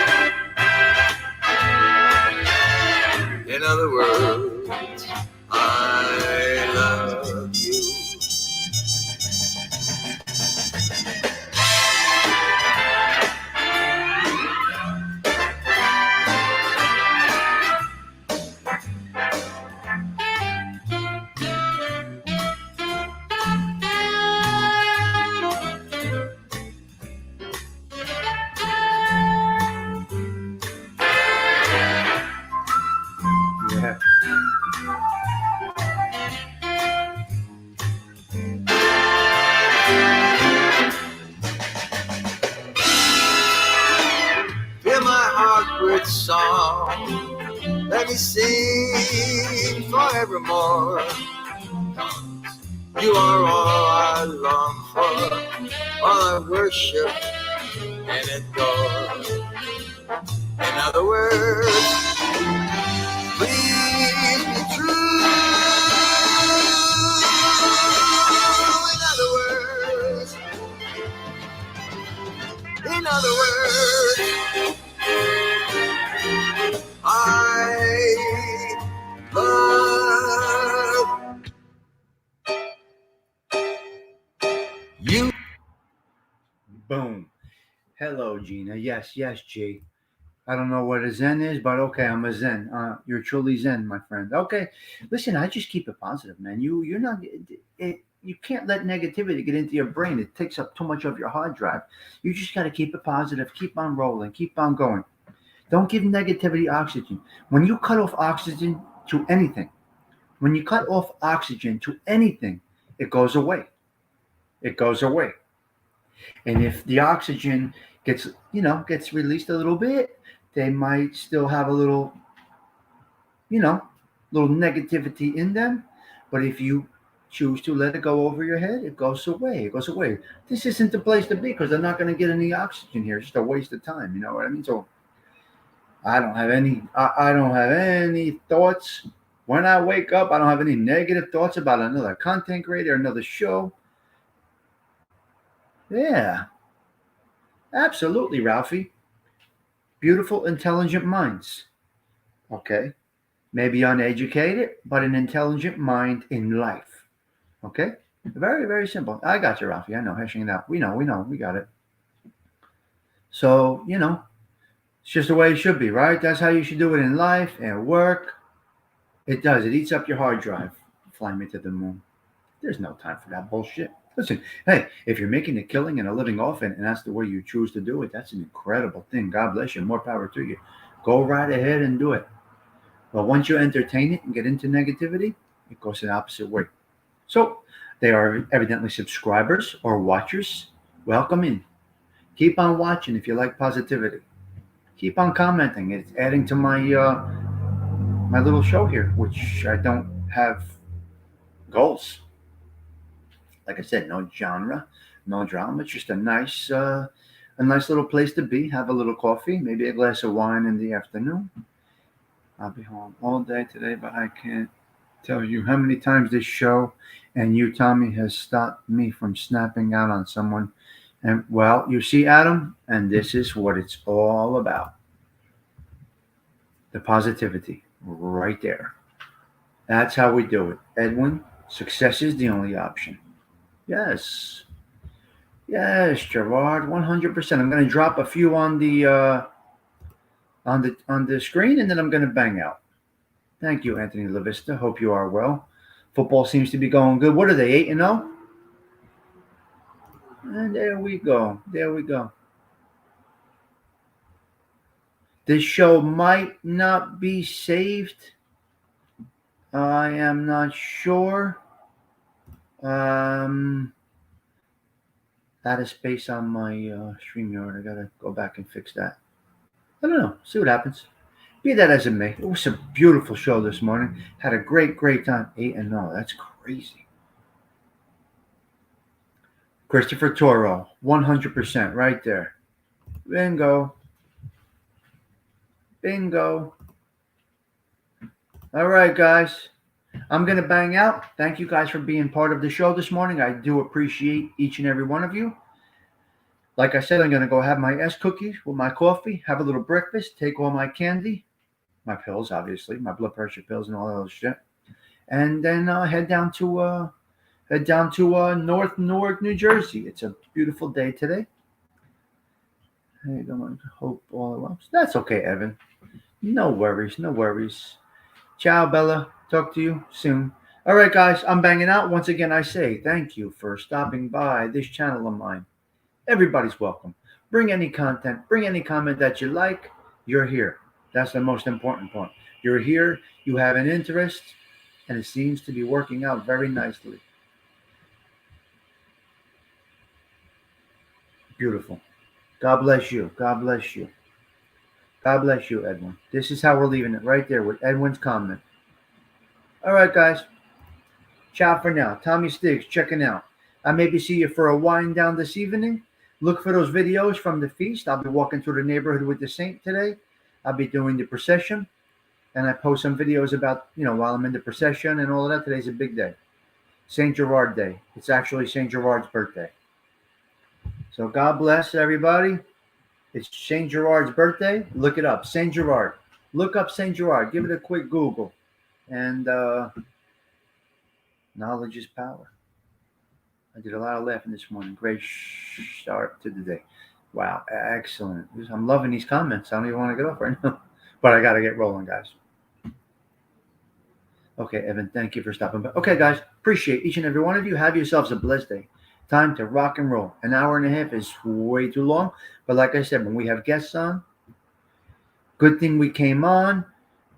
In other words, I love you. Yeah. Fill my heart with song. Let me sing forevermore. You are all I long for, all I worship and adore. In other words, please be true. In other words, I love you. Boom. Hello, Gina. Yes, yes, G. I don't know what a Zen is, but okay, I'm a Zen. You're truly Zen, my friend. Okay, listen, I just keep it positive, man. You're not. You can't let negativity get into your brain. It takes up too much of your hard drive. You just got to keep it positive. Keep on rolling. Keep on going. Don't give negativity oxygen. When you cut off oxygen to anything, it goes away. It goes away. And if the oxygen gets released a little bit, they might still have a you know, little negativity in them. But if you choose to let it go over your head, it goes away. It goes away. This isn't the place to be because they're not going to get any oxygen here. It's just a waste of time. You know what I mean? So I don't have any. I don't have any thoughts when I wake up. I don't have any negative thoughts about another content creator, another show. Yeah, absolutely, Ralphie. Beautiful, intelligent minds. Okay. Maybe uneducated, but an intelligent mind in life. Okay? Very, very simple. I got you, Ralphie. I know. Hashing it out. We know. We got it. So, it's just the way it should be, right? That's how you should do it in life and work. It does. It eats up your hard drive. Fly me to the moon. There's no time for that bullshit. Listen, hey, if you're making a killing and a living off it, and that's the way you choose to do it, that's an incredible thing. God bless you. More power to you. Go right ahead and do it. But once you entertain it and get into negativity, it goes the opposite way. So they are evidently subscribers or watchers. Welcome in. Keep on watching if you like positivity. Keep on commenting. It's adding to my my little show here, which I don't have goals. Like I said, no genre, no drama. It's just a nice little place to be. Have a little coffee, maybe a glass of wine in the afternoon. I'll be home all day today, but I can't tell you how many times this show and you, Tommy, has stopped me from snapping out on someone. And well, you see, Adam, and this is what it's all about. The positivity right there. That's how we do it. Edwin, success is the only option. Yes. Yes, Gerard, 100%. I'm going to drop a few on the screen, and then I'm going to bang out. Thank you, Anthony LaVista. Hope you are well. Football seems to be going good. What are they, 8-0? And there we go. There we go. This show might not be saved. I am not sure. Out of space on my StreamYard. I got to go back and fix that. I don't know. See what happens. Be that as it may, it was a beautiful show this morning. Had a great, great time. 8-0. That's crazy. Christopher Toro, 100% right there. Bingo. Bingo. All right, guys. I'm going to bang out. Thank you guys for being part of the show this morning. I do appreciate each and every one of you. Like I said, I'm going to go have my S cookies with my coffee, have a little breakfast, take all my candy, my pills, obviously, my blood pressure pills and all that other shit, and then head down to North Newark, New Jersey. It's a beautiful day today. I don't hope all at once. That's okay, Evan. No worries, no worries. Ciao, Bella. Talk to you soon. All right, guys, I'm banging out. Once again, I say thank you for stopping by this channel of mine. Everybody's welcome. Bring any content, bring any comment that you like. You're here. That's the most important point. You're here, you have an interest, and it seems to be working out very nicely. Beautiful. God bless you. God bless you. God bless you, Edwin. This is how we're leaving it right there with Edwin's comment. All right, guys. Ciao for now. Tommy Stigs checking out. I maybe see you for a wind down this evening. Look for those videos from the feast. I'll be walking through the neighborhood with the saint today. I'll be doing the procession. And I post some videos about, while I'm in the procession and all of that. Today's a big day. St. Gerard Day. It's actually St. Gerard's birthday. So God bless everybody. It's St. Gerard's birthday. Look it up. St. Gerard. Look up St. Gerard. Give it a quick Google. And knowledge is power. I did a lot of laughing this morning. Great start to the day. Wow. Excellent. I'm loving these comments. I don't even want to get off right now. But I got to get rolling, guys. Okay, Evan, thank you for stopping by. Okay, guys, appreciate each and every one of you. Have yourselves a blessed day. Time to rock and roll. An hour and a half is way too long. But like I said, when we have guests on, good thing we came on.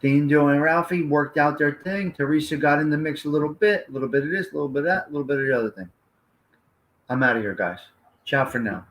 Dindo and Ralphie worked out their thing. Teresa got in the mix a little bit of this, a little bit of that, a little bit of the other thing. I'm out of here, guys. Ciao for now.